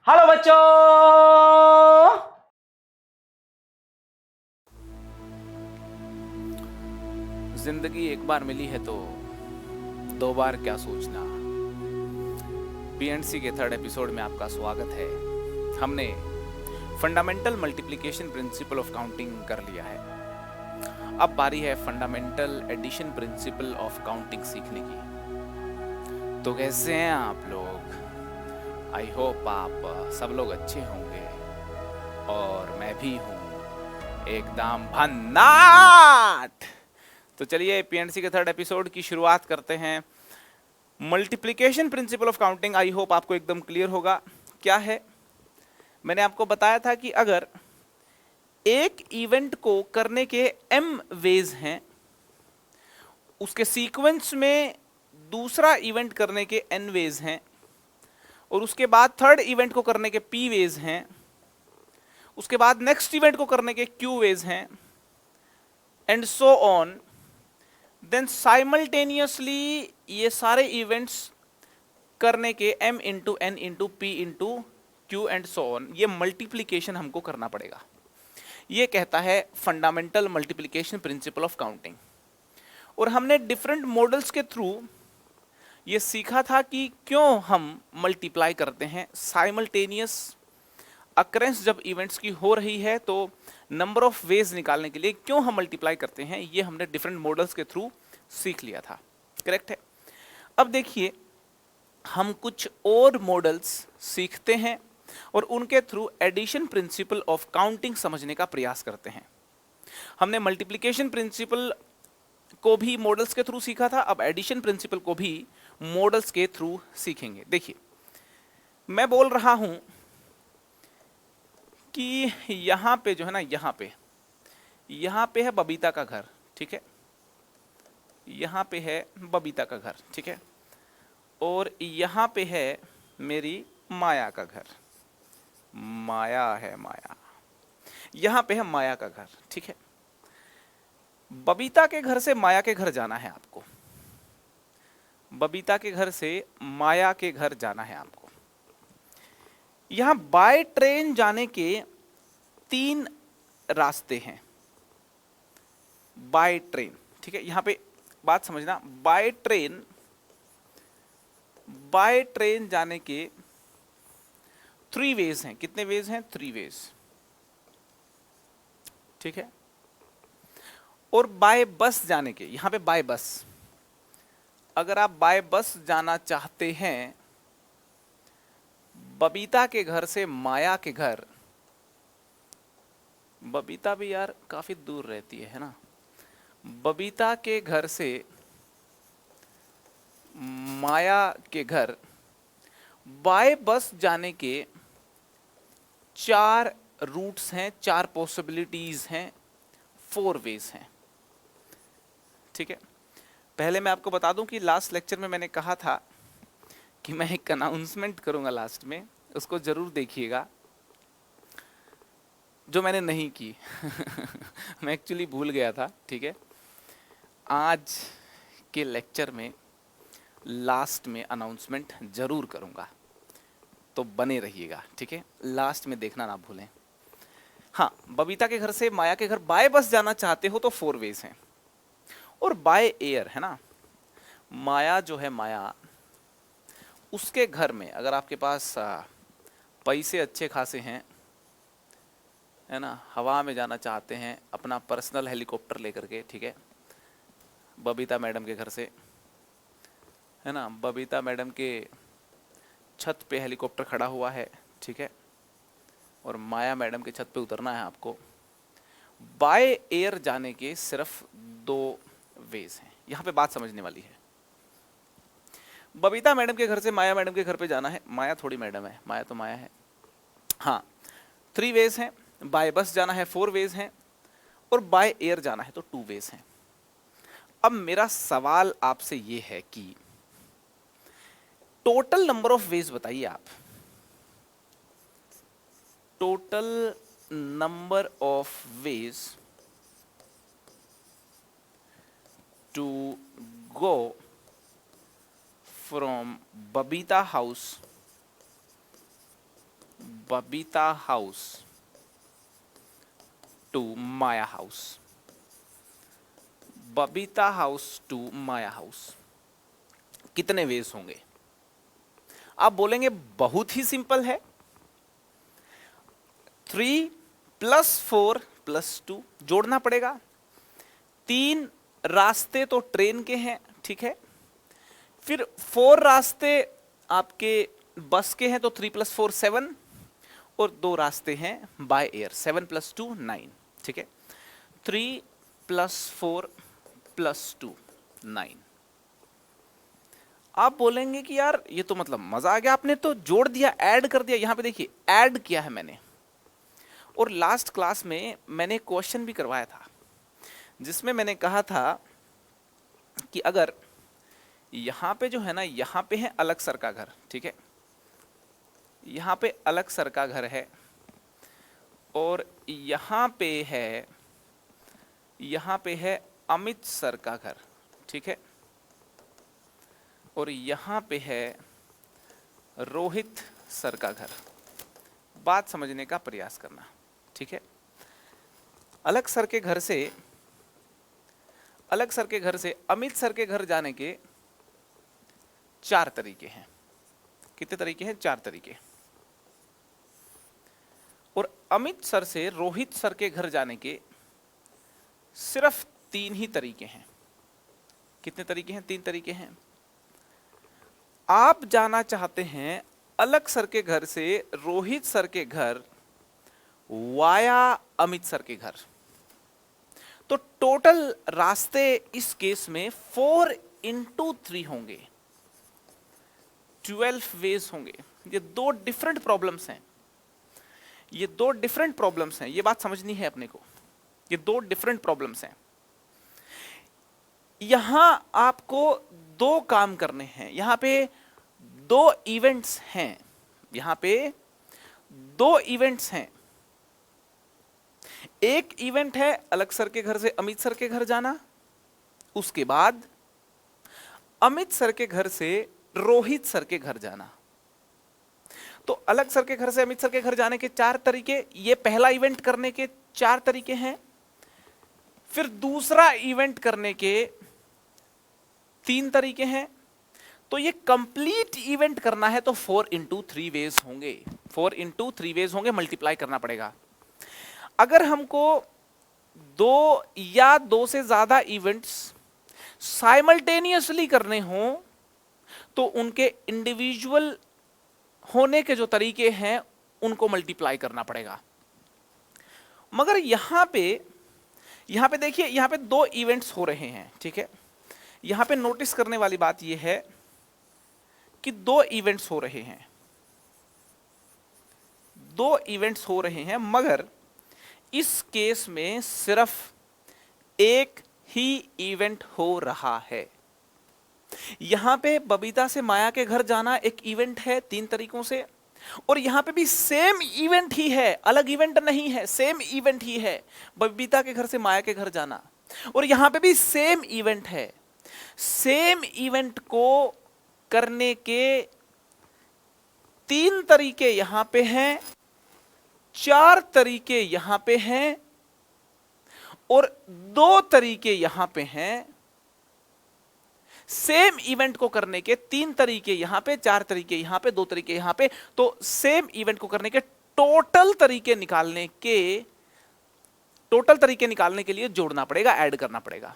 Hello बच्चों। जिंदगी एक बार मिली है तो दो बार क्या सोचना। पीएनसी के थर्ड एपिसोड में आपका स्वागत है। हमने fundamental multiplication principle of counting कर लिया है। अब बारी है fundamental addition principle of counting सीखने की। तो कैसे हैं आप लोग? आई होप आप सब लोग अच्छे होंगे और मैं भी हूँ एकदम भन्नाट। तो चलिए पीएनसी के थर्ड एपिसोड की शुरुआत करते हैं। Multiplication principle of counting I hope आपको एकदम क्लियर होगा क्या है। मैंने आपको बताया था कि अगर एक इवेंट को करने के m वेज हैं, उसके सीक्वेंस में दूसरा इवेंट करने के n वेज हैं और उसके बाद थर्ड इवेंट को करने के p वेज हैं, उसके बाद नेक्स्ट इवेंट को करने के q वेज हैं and so on, then simultaneously ये सारे इवेंट्स करने के m into n into p into q and so on, ये मल्टीप्लीकेशन हमको करना पड़ेगा। ये कहता है fundamental multiplication principle of counting. और हमने डिफरेंट मॉडल्स के थ्रू ये सीखा था कि क्यों हम मल्टीप्लाई करते हैं। साइमल्टेनियस अकरेंस जब इवेंट्स की हो रही है तो नंबर ऑफ वेज निकालने के लिए क्यों हम मल्टीप्लाई करते हैं, ये हमने डिफरेंट मॉडल्स के थ्रू सीख लिया था। करेक्ट है। अब देखिए हम कुछ और मॉडल्स सीखते हैं और उनके through addition principle of counting समझने का प्रयास करते हैं। हमने मल्टीप्लिकेशन प्रिंसिपल को भी मॉडल्स के थ्रू सीखा था, अब एडिशन प्रिंसिपल को भी मॉडल्स के थ्रू सीखेंगे। देखिए मैं बोल रहा हूं कि यहां पे जो है ना, यहां पे है बबीता का घर, ठीक है। यहां पे है बबीता का घर, ठीक है। और यहां पे है मेरी माया का घर। माया है, माया। यहां पे है माया का घर, ठीक है। बबीता के घर से माया के घर जाना है आपको। बबीता के घर से माया के घर जाना है आपको। यहां बाय ट्रेन जाने के 3 रास्ते हैं। बाय ट्रेन, ठीक है। यहां पे बात समझना, बाय ट्रेन जाने के 3 वेज हैं। कितने वेज हैं? 3 वेज, ठीक है। और बाय बस जाने के, यहां पे बाय बस, अगर आप बाय बस जाना चाहते हैं बबीता के घर से माया के घर, बबीता भी यार काफी दूर रहती है ना। बबीता के घर से माया के घर बाय बस जाने के 4 रूट्स हैं, 4 पॉसिबिलिटीज हैं, 4 वेज हैं, ठीक है। पहले मैं आपको बता दूं कि लास्ट लेक्चर में मैंने कहा था कि मैं एक अनाउंसमेंट करूंगा लास्ट में, उसको जरूर देखिएगा, जो मैंने नहीं की। मैं एक्चुअली भूल गया था, ठीक है। आज के लेक्चर में लास्ट में अनाउंसमेंट जरूर करूंगा, तो बने रहिएगा, ठीक है। लास्ट में देखना ना भूलें। हाँ, बबीता के घर से माया के घर बाय बस जाना चाहते हो तो 4 वेज हैं। और बाय एयर है ना, माया जो है, माया उसके घर में अगर आपके पास पैसे अच्छे खासे हैं, है ना, हवा में जाना चाहते हैं अपना पर्सनल हेलीकॉप्टर लेकर के, ठीक है। बबीता मैडम के घर से, है ना, बबीता मैडम के छत पे हेलीकॉप्टर खड़ा हुआ है, ठीक है। और माया मैडम के छत पे उतरना है आपको। बाय एयर जाने के सिर्फ 2 वेज हैं। यहां पे बात समझने वाली है। बबीता मैडम के घर से माया मैडम के घर पे जाना है। माया थोड़ी मैडम है, माया तो माया है। हाँ, 3 वेज हैं। बाय बस जाना है 4 वेज हैं, और बाय एयर जाना है तो 2 वेज हैं। अब मेरा सवाल आपसे ये है कि टोटल नंबर ऑफ वेज बताइए आप। Total number of ways to go from Babita house Babita house to Maya house, Babita house to Maya house, कितने वेज होंगे? आप बोलेंगे बहुत ही सिंपल है, 3 + 4 + 2 जोड़ना पड़ेगा। 3 रास्ते तो ट्रेन के हैं, ठीक है, फिर 4 रास्ते आपके बस के हैं, तो 3 + 4 7, और 2 रास्ते हैं बाय एयर, 7 + 2 9, ठीक है। 3 + 4 + 2 9। आप बोलेंगे कि यार ये तो मतलब मजा आ गया, आपने तो जोड़ दिया, ऐड कर दिया। यहां पे देखिए ऐड किया है मैंने, और लास्ट क्लास में मैंने क्वेश्चन भी करवाया था जिसमें मैंने कहा था कि अगर यहां पे जो है ना, यहां पे है अलग सर का घर, ठीक है, यहां पे अलग सर का घर है, और यहां पे है अमित सर का घर, ठीक है, और यहां पे है रोहित सर का घर। बात समझने का प्रयास करना, ठीक है। अलग सर के घर से अमित सर के घर जाने के 4 तरीके हैं। कितने तरीके हैं? 4 तरीके। और अमित सर से रोहित सर के घर जाने के सिर्फ 3 ही तरीके हैं। कितने तरीके हैं? 3 तरीके हैं। आप जाना चाहते हैं अलग सर के घर से रोहित सर के घर वाया अमित सर के घर, तो टोटल रास्ते इस केस में 4 × 3 होंगे, 12 वेज होंगे। ये 2 डिफरेंट प्रॉब्लम्स हैं, ये 2 डिफरेंट प्रॉब्लम्स हैं, ये बात समझनी है अपने को। ये 2 डिफरेंट प्रॉब्लम्स हैं। यहां आपको 2 काम करने हैं, यहां पे 2 इवेंट्स हैं, यहां पे 2 इवेंट्स हैं। एक इवेंट है अलग सर के घर से अमित सर के घर जाना, उसके बाद अमित सर के घर से रोहित सर के घर जाना। तो अलग सर के घर से अमित सर के घर जाने के 4 तरीके, ये पहला इवेंट करने के 4 तरीके हैं। फिर दूसरा इवेंट करने के 3 तरीके हैं। तो ये कंप्लीट इवेंट करना है तो 4 × 3 वेज होंगे, 4 × 3 वेज होंगे, मल्टीप्लाई करना पड़ेगा। अगर हमको 2 या 2 से ज्यादा इवेंट्स साइमल्टेनियसली करने हो तो उनके इंडिविजुअल होने के जो तरीके हैं उनको मल्टीप्लाई करना पड़ेगा। मगर यहां पे देखिए, यहां पे 2 इवेंट्स हो रहे हैं, ठीक है। यहां पे नोटिस करने वाली बात यह है कि 2 इवेंट्स हो रहे हैं, 2 इवेंट्स हो रहे हैं, मगर इस केस में सिर्फ एक ही इवेंट हो रहा है। यहां पे बबीता से माया के घर जाना एक इवेंट है 3 तरीकों से, और यहां पे भी सेम इवेंट ही है, अलग इवेंट नहीं है, सेम इवेंट ही है, बबीता के घर से माया के घर जाना, और यहां पे भी सेम इवेंट है। सेम इवेंट को करने के 3 तरीके यहां पे हैं, 4 तरीके यहां पे हैं, और 2 तरीके यहां पे हैं। सेम इवेंट को करने के 3 तरीके यहां पे, 4 तरीके यहां पे, 2 तरीके यहां पे, तो सेम इवेंट को करने के टोटल तरीके निकालने के लिए जोड़ना पड़ेगा, ऐड करना पड़ेगा।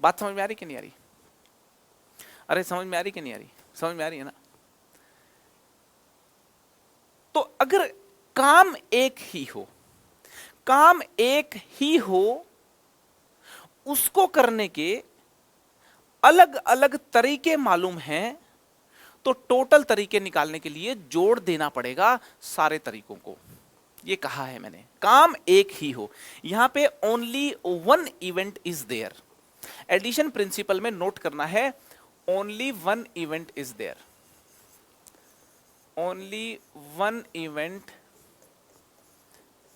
बात समझ में आ रही कि नहीं आ रही? अरे समझ में आ रही कि नहीं आ रही? समझ में आ रही है ना? तो अगर काम एक ही हो, उसको करने के अलग अलग तरीके मालूम हैं, तो टोटल तरीके निकालने के लिए जोड़ देना पड़ेगा सारे तरीकों को। ये कहा है मैंने, काम एक ही हो। यहां पे only 1 event is there. Addition principle में नोट करना है, only 1 event is there, only 1 event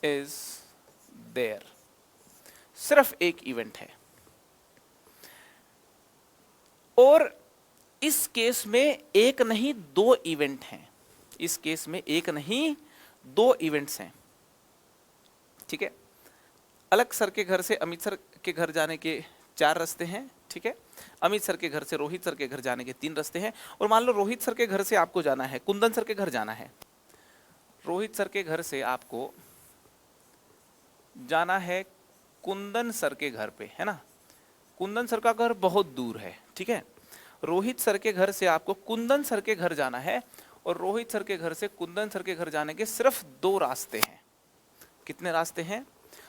is there. सिर्फ एक इवेंट है। और इस केस में एक नहीं 2 इवेंट हैं, इस केस में एक नहीं दो इवेंट्स हैं, ठीक है। अलग सर के घर से अमित सर के घर जाने के 4 रास्ते हैं, ठीक है। अमित सर के घर से रोहित सर के घर जाने के 3 रास्ते हैं। और मान लो रोहित सर के घर से आपको जाना है, कुंदन सर के घर जाना है। रोहित सर के घर से आपको जाना है कुंदन सर के घर पे, है ना। कुंदन सर का घर बहुत दूर है, ठीक है। रोहित सर के घर से आपको कुंदन सर के घर जाना है, और रोहित सर के घर से कुंदन सर के घर जाने के सिर्फ 2 रास्ते हैं। कितने रास्ते हैं?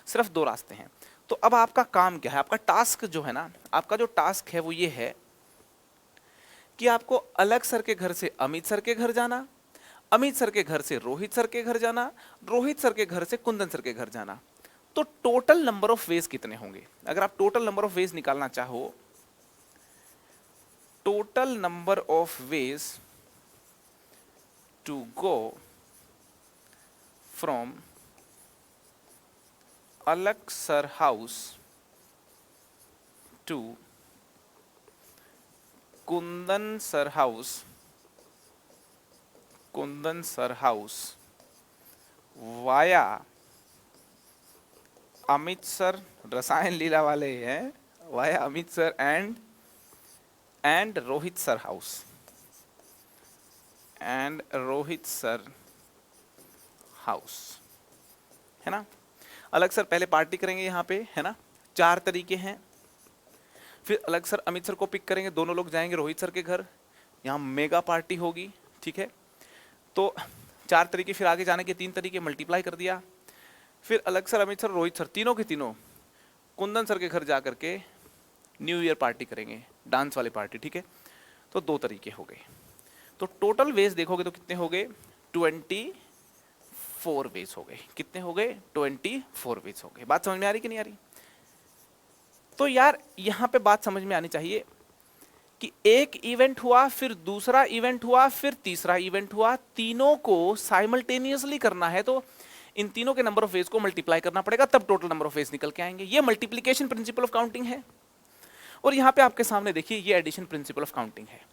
सिर्फ 2 रास्ते हैं। तो अब आपका काम क्या है? आपका टास्क जो है ना, आपका जो टास्क है वो ये है कि आपको अलग सर के घर से अमित सर के घर जाना, अमित सर के घर से रोहित सर के घर जाना, रोहित सर के घर से कुंदन सर के घर जाना। तो टोटल नंबर ऑफ वेज कितने होंगे? अगर आप टोटल नंबर ऑफ वेज निकालना चाहो, total number of ways to go from अलग sir house to Kundan sir house, Kundan sir house via Amit sir, रसायन लीला वाले हैं, via Amit sir and Rohit sir house, and Rohit sir house, है ना। अलग सर पहले पार्टी करेंगे यहाँ पे, है ना। 4 तरीके हैं। फिर अलग सर अमित सर को पिक करेंगे, दोनों लोग जाएंगे रोहित सर के घर, यहाँ मेगा पार्टी होगी, ठीक है। तो 4 तरीके, फिर आगे जाने के 3 तरीके मल्टीप्लाई कर दिया। फिर अलग sir Amit sir Rohit sir तीनों के तीनों कुंदन सर के घर जा करके न्यू ईयर पार्टी करेंगे, डांस वाली पार्टी, ठीक है। तो 2 तरीके हो गए। तो टोटल वेज देखोगे तो कितने हो गए? 24 वेज हो गए। कितने हो गए? 24 वेज हो गए। बात समझ में आ रही कि नहीं आ रही? तो यार यहां पे बात समझ में आनी चाहिए कि एक इवेंट हुआ, फिर दूसरा इवेंट हुआ, फिर तीसरा इवेंट हुआ, तीनों को साइमल्टेनियसली करना है, तो इन तीनों के नंबर ऑफ वेज को मल्टीप्लाई करना पड़ेगा, तब टोटल नंबर ऑफ वेज निकल के आएंगे। ये मल्टीप्लिकेशन प्रिंसिपल ऑफ काउंटिंग है। और यहां पे आपके सामने देखिए ये एडिशन प्रिंसिपल ऑफ काउंटिंग है।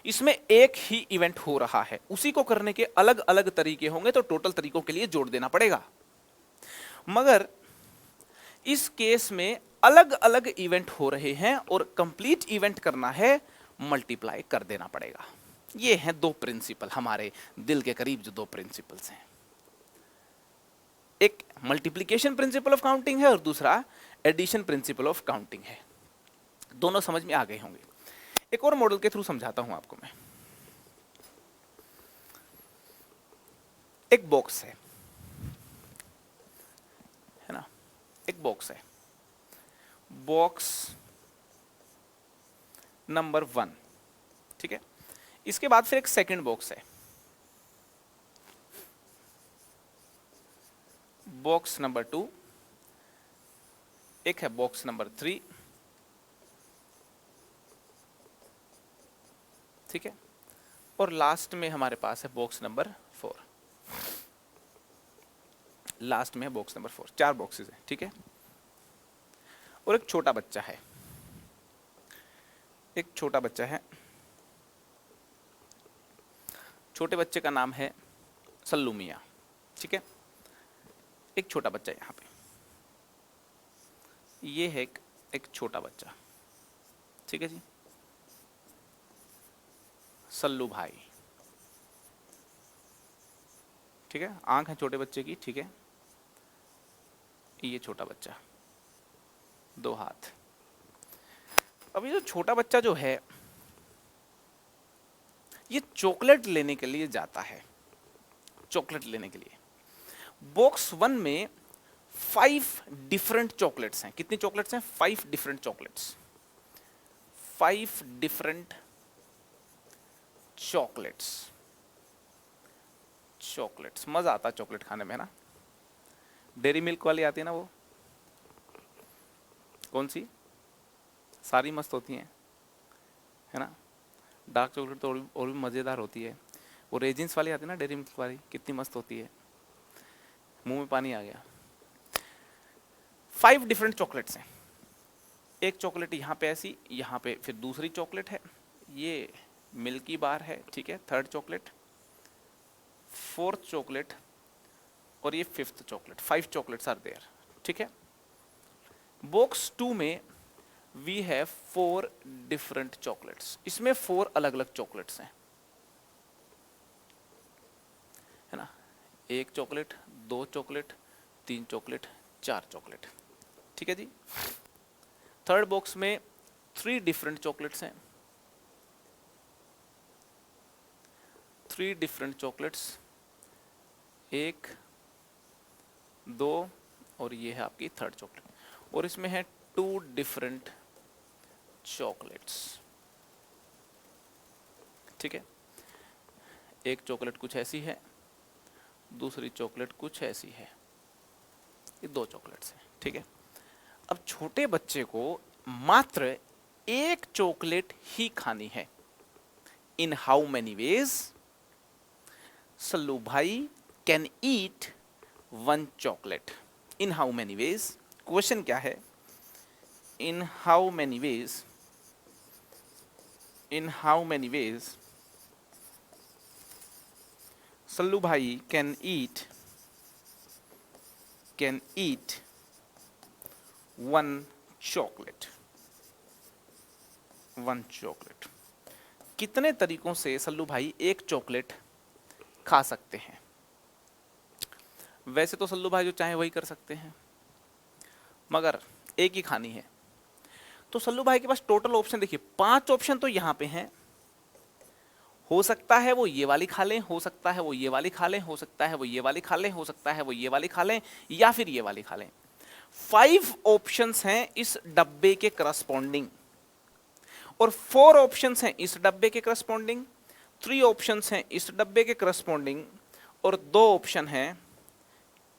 इसमें एक ही इवेंट हो रहा है, उसी को करने के अलग अलग तरीके होंगे, तो टोटल तरीकों के लिए जोड़ देना पड़ेगा। मगर इस केस में अलग अलग इवेंट हो रहे हैं और कंप्लीट इवेंट करना है, मल्टीप्लाई कर देना पड़ेगा। ये हैं 2 प्रिंसिपल, हमारे दिल के करीब जो 2 प्रिंसिपल्स हैं। एक मल्टीप्लिकेशन प्रिंसिपल ऑफ काउंटिंग है और दूसरा एडिशन प्रिंसिपल ऑफ काउंटिंग है। दोनों समझ में आ गए होंगे। एक और मॉडल के थ्रू समझाता हूं आपको मैं। एक बॉक्स है ना, एक बॉक्स है, बॉक्स नंबर 1, ठीक है। इसके बाद फिर एक सेकंड बॉक्स है, बॉक्स नंबर 2, एक है बॉक्स नंबर 3, ठीक है। और लास्ट में हमारे पास है बॉक्स नंबर 4। लास्ट में है बॉक्स नंबर 4। 4 बॉक्सेस हैं, ठीक है। और एक छोटा बच्चा है, एक छोटा बच्चा है। छोटे बच्चे का नाम है सल्लू मियां, ठीक है। एक छोटा बच्चा यहां पे, ये है एक छोटा बच्चा, ठीक है जी, सल्लू भाई, ठीक है। आंख है छोटे बच्चे की, ठीक है। ये छोटा बच्चा, 2 हाथ। अब ये जो छोटा बच्चा जो है, ये चॉकलेट लेने के लिए जाता है, चॉकलेट लेने के लिए। बॉक्स 1 में 5 डिफरेंट चॉकलेट्स हैं। कितनी चॉकलेट्स हैं? 5 different chocolates, 5 different chocolates. Chocolates मजा आता है चॉकलेट खाने में ना। डेयरी मिल्क वाली आती है ना, वो कौन सी, सारी मस्त होती हैं, है ना। डार्क चॉकलेट तो और भी मज़ेदार होती है। वो रेजिन्स वाली आती है ना, डेयरी मिल्क वाली, कितनी मस्त होती है, मुंह में पानी आ गया। 5 डिफरेंट चॉकलेट्स हैं। एक चॉकलेट यहाँ पे ऐसी, यहाँ पे फिर दूसरी चॉकलेट है, ये मिल्की बार है, ठीक है, 3rd चॉकलेट, 4th चॉकलेट और ये 5th chocolate, 5 chocolates are there, ठीक है। बॉक्स 2 में वी हैव 4 डिफरेंट चॉकलेट्स, इसमें 4 अलग अलग चॉकलेट्स हैं, है ना। 1 चॉकलेट, 2 चॉकलेट, 3 चॉकलेट, 4 चॉकलेट, ठीक है जी। थर्ड बॉक्स में 3 डिफरेंट चॉकलेट्स हैं, 3 डिफरेंट चॉकलेट्स, 1, 2 और ये है आपकी थर्ड चॉकलेट, और इसमें है 2 डिफरेंट चॉकलेट्स, ठीक है। एक चॉकलेट कुछ ऐसी है, दूसरी चॉकलेट कुछ ऐसी है, ये 2 चॉकलेट्स हैं, ठीक है। अब छोटे बच्चे को मात्र 1 चॉकलेट ही खानी है। In how many ways Sallu भाई can eat 1 chocolate? In how many ways, question क्या है? In how many ways, in how many ways Sallu भाई कैन ईट 1 चॉकलेट? 1 चॉकलेट। कितने तरीकों से सल्लू भाई 1 चॉकलेट खा सकते हैं? वैसे तो सल्लू भाई जो चाहे वही कर सकते हैं, मगर एक ही खानी है, तो सल्लू भाई के पास टोटल ऑप्शन देखिए 5 ऑप्शन तो यहां पे हैं। हो सकता है वो ये वाली खा लें, हो सकता है वो ये वाली खा लें, हो सकता है वो ये वाली खा लें, हो सकता है वो ये वाली खा लें, या फिर ये वाली खा लें। 5 ऑप्शंस हैं इस डब्बे के करस्पॉन्डिंग, और 4 ऑप्शंस हैं इस डब्बे के करस्पॉन्डिंग, 3 ऑप्शंस हैं इस डब्बे के करस्पॉन्डिंग, और 2 ऑप्शन हैं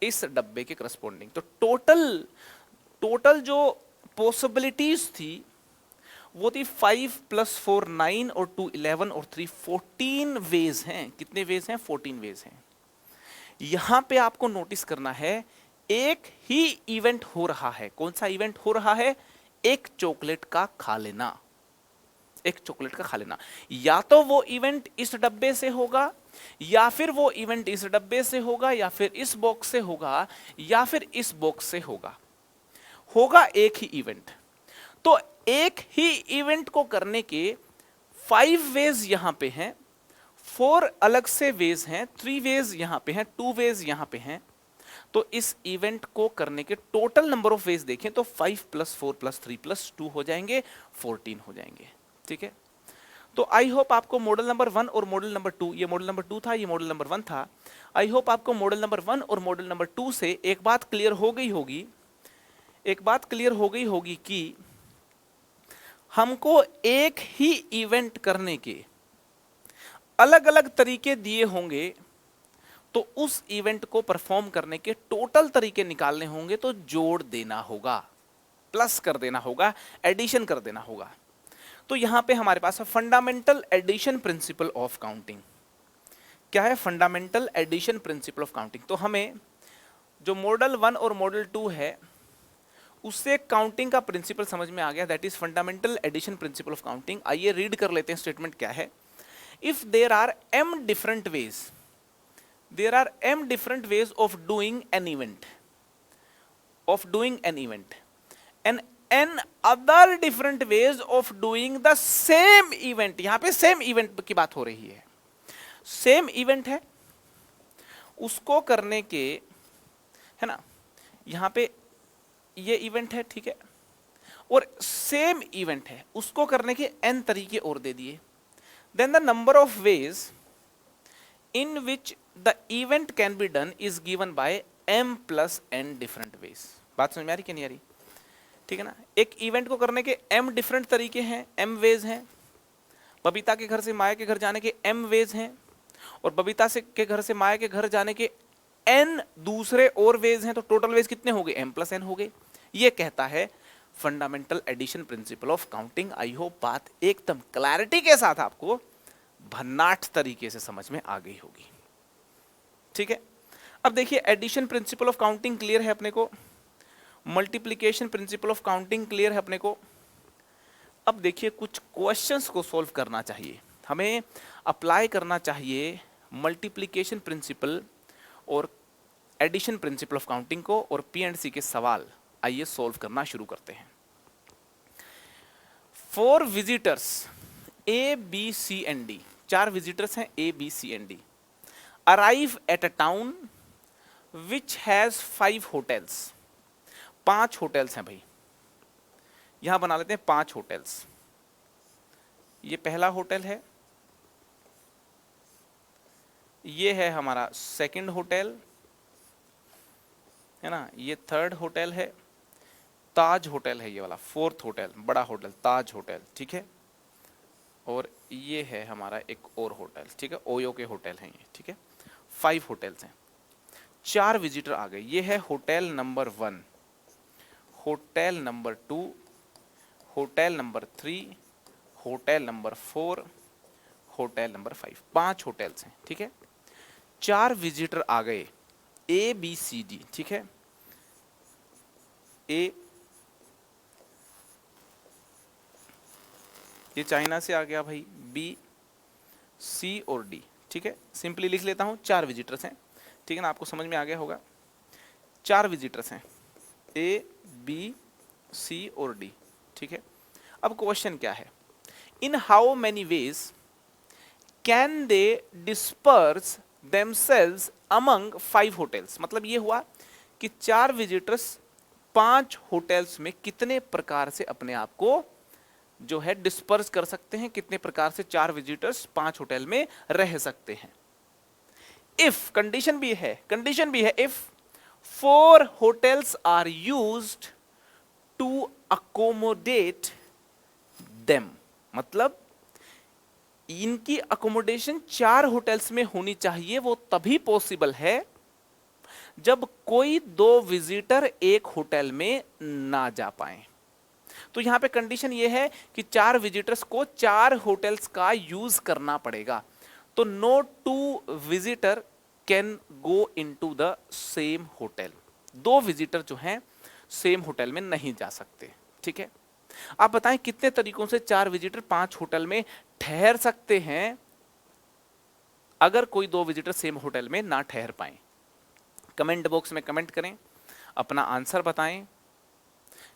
इस डब्बे के करस्पॉन्डिंग। तो टोटल जो पॉसिबिलिटीज थी वो थी 5 + 4 9 और 2 11 और 3 14 वेज हैं। कितने वेज हैं? 14 वेज हैं। यहां पे आपको नोटिस करना है एक ही इवेंट हो रहा है। कौन सा इवेंट हो रहा है? 1 चॉकलेट का खा लेना, 1 चॉकलेट का खा लेना। या तो वो इवेंट इस डब्बे से होगा, या फिर वो इवेंट इस डब्बे से होगा, या फिर इस बॉक्स से होगा, या फिर इस बॉक्स से होगा एक ही इवेंट। तो एक ही इवेंट को करने के 5 वेज यहां पे हैं, 4 अलग से वेज हैं, 3 वेज यहां पे हैं, 2 वेज यहां पे हैं। तो इस इवेंट को करने के टोटल नंबर ऑफ वेज देखें तो 5 + 4 + 3 + 2 हो जाएंगे, 14 हो जाएंगे, ठीक है। तो आई होप आपको मॉडल नंबर 1 और मॉडल नंबर 2, ये मॉडल नंबर 2 था, ये मॉडल नंबर 1 था। आई होप आपको मॉडल नंबर 1 और मॉडल नंबर 2 से एक बात क्लियर हो गई होगी, कि हमको एक ही इवेंट करने के अलग अलग तरीके दिए होंगे, तो उस इवेंट को परफॉर्म करने के टोटल तरीके निकालने होंगे, तो जोड़ देना होगा, प्लस कर देना होगा, एडिशन कर देना होगा। तो यहां पे हमारे पास है fundamental addition principle of counting. क्या है? Fundamental addition principle of counting. तो हमें जो मॉडल 1 और मॉडल 2 है उससे काउंटिंग का प्रिंसिपल समझ में आ गया, that is fundamental addition principle of counting. आइए रीड कर लेते हैं स्टेटमेंट क्या है। If there are m different ways of doing an event, and n other different ways of doing the same event. यहां पे सेम इवेंट की बात हो रही है, सेम इवेंट है उसको करने के, है ना, यहां पे ये इवेंट है, ठीक है, और सेम इवेंट है उसको करने के n तरीके और दे दिए। Then the number of ways in which the event can be done is given by m + n different ways. बात समझ में आ रही कि नहीं आ रही? ठीक है ना। एक इवेंट को करने के m डिफरेंट तरीके हैं, m वेज हैं। बबीता के घर से माया के घर जाने के m वेज हैं, और बबीता से के घर से माया के घर जाने के n दूसरे और वेज हैं। तो टोटल वेज कितने हो गए? m + n हो गए। ये कहता है fundamental addition principle of counting. I hope बात एकदम क्लैरिटी के साथ आपको भन्नाट तरीके से समझ में आ गई होगी, ठीक है। अब देखिए addition principle of counting clear है अपने को, multiplication principle of counting clear है अपने को। अब देखिए कुछ क्वेश्चंस को सॉल्व करना चाहिए, हमें अप्लाई करना चाहिए मल्टीप्लिकेशन प्रिंसिपल और एडिशन प्रिंसिपल ऑफ काउंटिंग को और पी एंड सी के सवाल आइए सॉल्व करना शुरू करते हैं। 4 visitors A B C and D, 4 visitors हैं A B C and D, arrive at a town which has 5 hotels. 5 hotels हैं भाई, यहां बना लेते हैं 5 होटल्स। ये पहला होटल है, ये है हमारा सेकंड होटल है ना, ये थर्ड होटल है, ताज होटल है ये वाला, फोर्थ होटल बड़ा होटल ताज होटल, ठीक है। और ये है हमारा एक और होटल, ठीक है, ओयो के होटल हैं ये, ठीक है। 5 होटल्स हैं, 4 विजिटर आ गए। ये है hotel number 1, hotel number 2, hotel number 3, hotel number 4, hotel number 5। 5 hotels हैं, ठीक है। 4 विजिटर आ गए ए बी सी डी, ठीक है। ए ये चाइना से आ गया भाई, बी सी और डी, ठीक है। सिंपली लिख लेता हूं, 4 विजिटर्स हैं, ठीक है ना, आपको समझ में आ गया होगा। 4 विजिटर्स हैं ए बी सी और डी, ठीक है। अब क्वेश्चन क्या है, in how many ways can they disperse themselves among 5 hotels। मतलब ये हुआ कि 4 विजिटर्स 5 होटल्स में कितने प्रकार से अपने आप को जो है डिस्पर्स कर सकते हैं, कितने प्रकार से 4 विजिटर्स 5 होटल में रह सकते हैं। इफ कंडीशन भी है if 4 hotels are used to accommodate them, मतलब इनकी अकोमोडेशन 4 होटल्स में होनी चाहिए, वो तभी पॉसिबल है जब कोई 2 विजिटर एक होटल में ना जा पाए। तो यहां पे कंडीशन ये है कि 4 विजिटर्स को 4 होटल्स का यूज करना पड़ेगा। तो no 2 visitor can go into the same hotel, 2 visitor जो हैं सेम होटल में नहीं जा सकते, ठीक है। आप बताएं कितने तरीकों से 4 विजिटर 5 होटल में ठहर सकते हैं अगर कोई 2 विजिटर सेम होटल में ना ठहर पाए। कमेंट बॉक्स में कमेंट करें, अपना आंसर बताएं।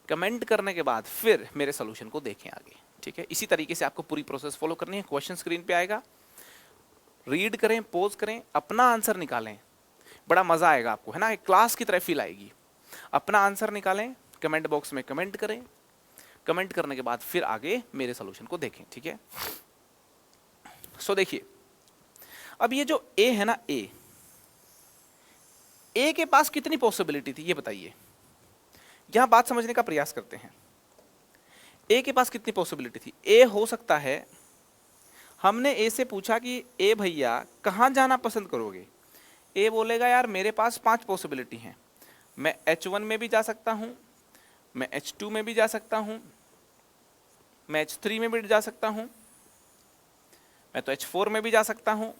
कमेंट करने के बाद फिर मेरे सॉल्यूशन को देखें आगे, ठीक है। इसी तरीके से आपको पूरी प्रोसेस फॉलो करनी है। क्वेश्चन स्क्रीन पे आएगा, रीड करें, पोज करें, अपना आंसर निकालें, बड़ा मजा आएगा आपको, है ना, एक क्लास की तरह फील आएगी। अपना आंसर निकालें, कमेंट बॉक्स में कमेंट करें, कमेंट करने के बाद फिर आगे मेरे सॉल्यूशन को देखें, ठीक है। सो देखिए, अब ये जो ए है ना, ए के पास कितनी पॉसिबिलिटी थी ये बताइए। यहां बात समझने का प्रयास करते हैं। ए के पास कितनी पॉसिबिलिटी थी। ए हो सकता है, हमने ए से पूछा कि ए भैया कहां जाना पसंद करोगे। ए बोलेगा यार मेरे पास 5 पॉसिबिलिटी हैं, मैं H1 में भी जा सकता हूं, मैं H2 में भी जा सकता हूं, मैं H3 में भी जा सकता हूं, मैं तो H4 में भी जा सकता हूं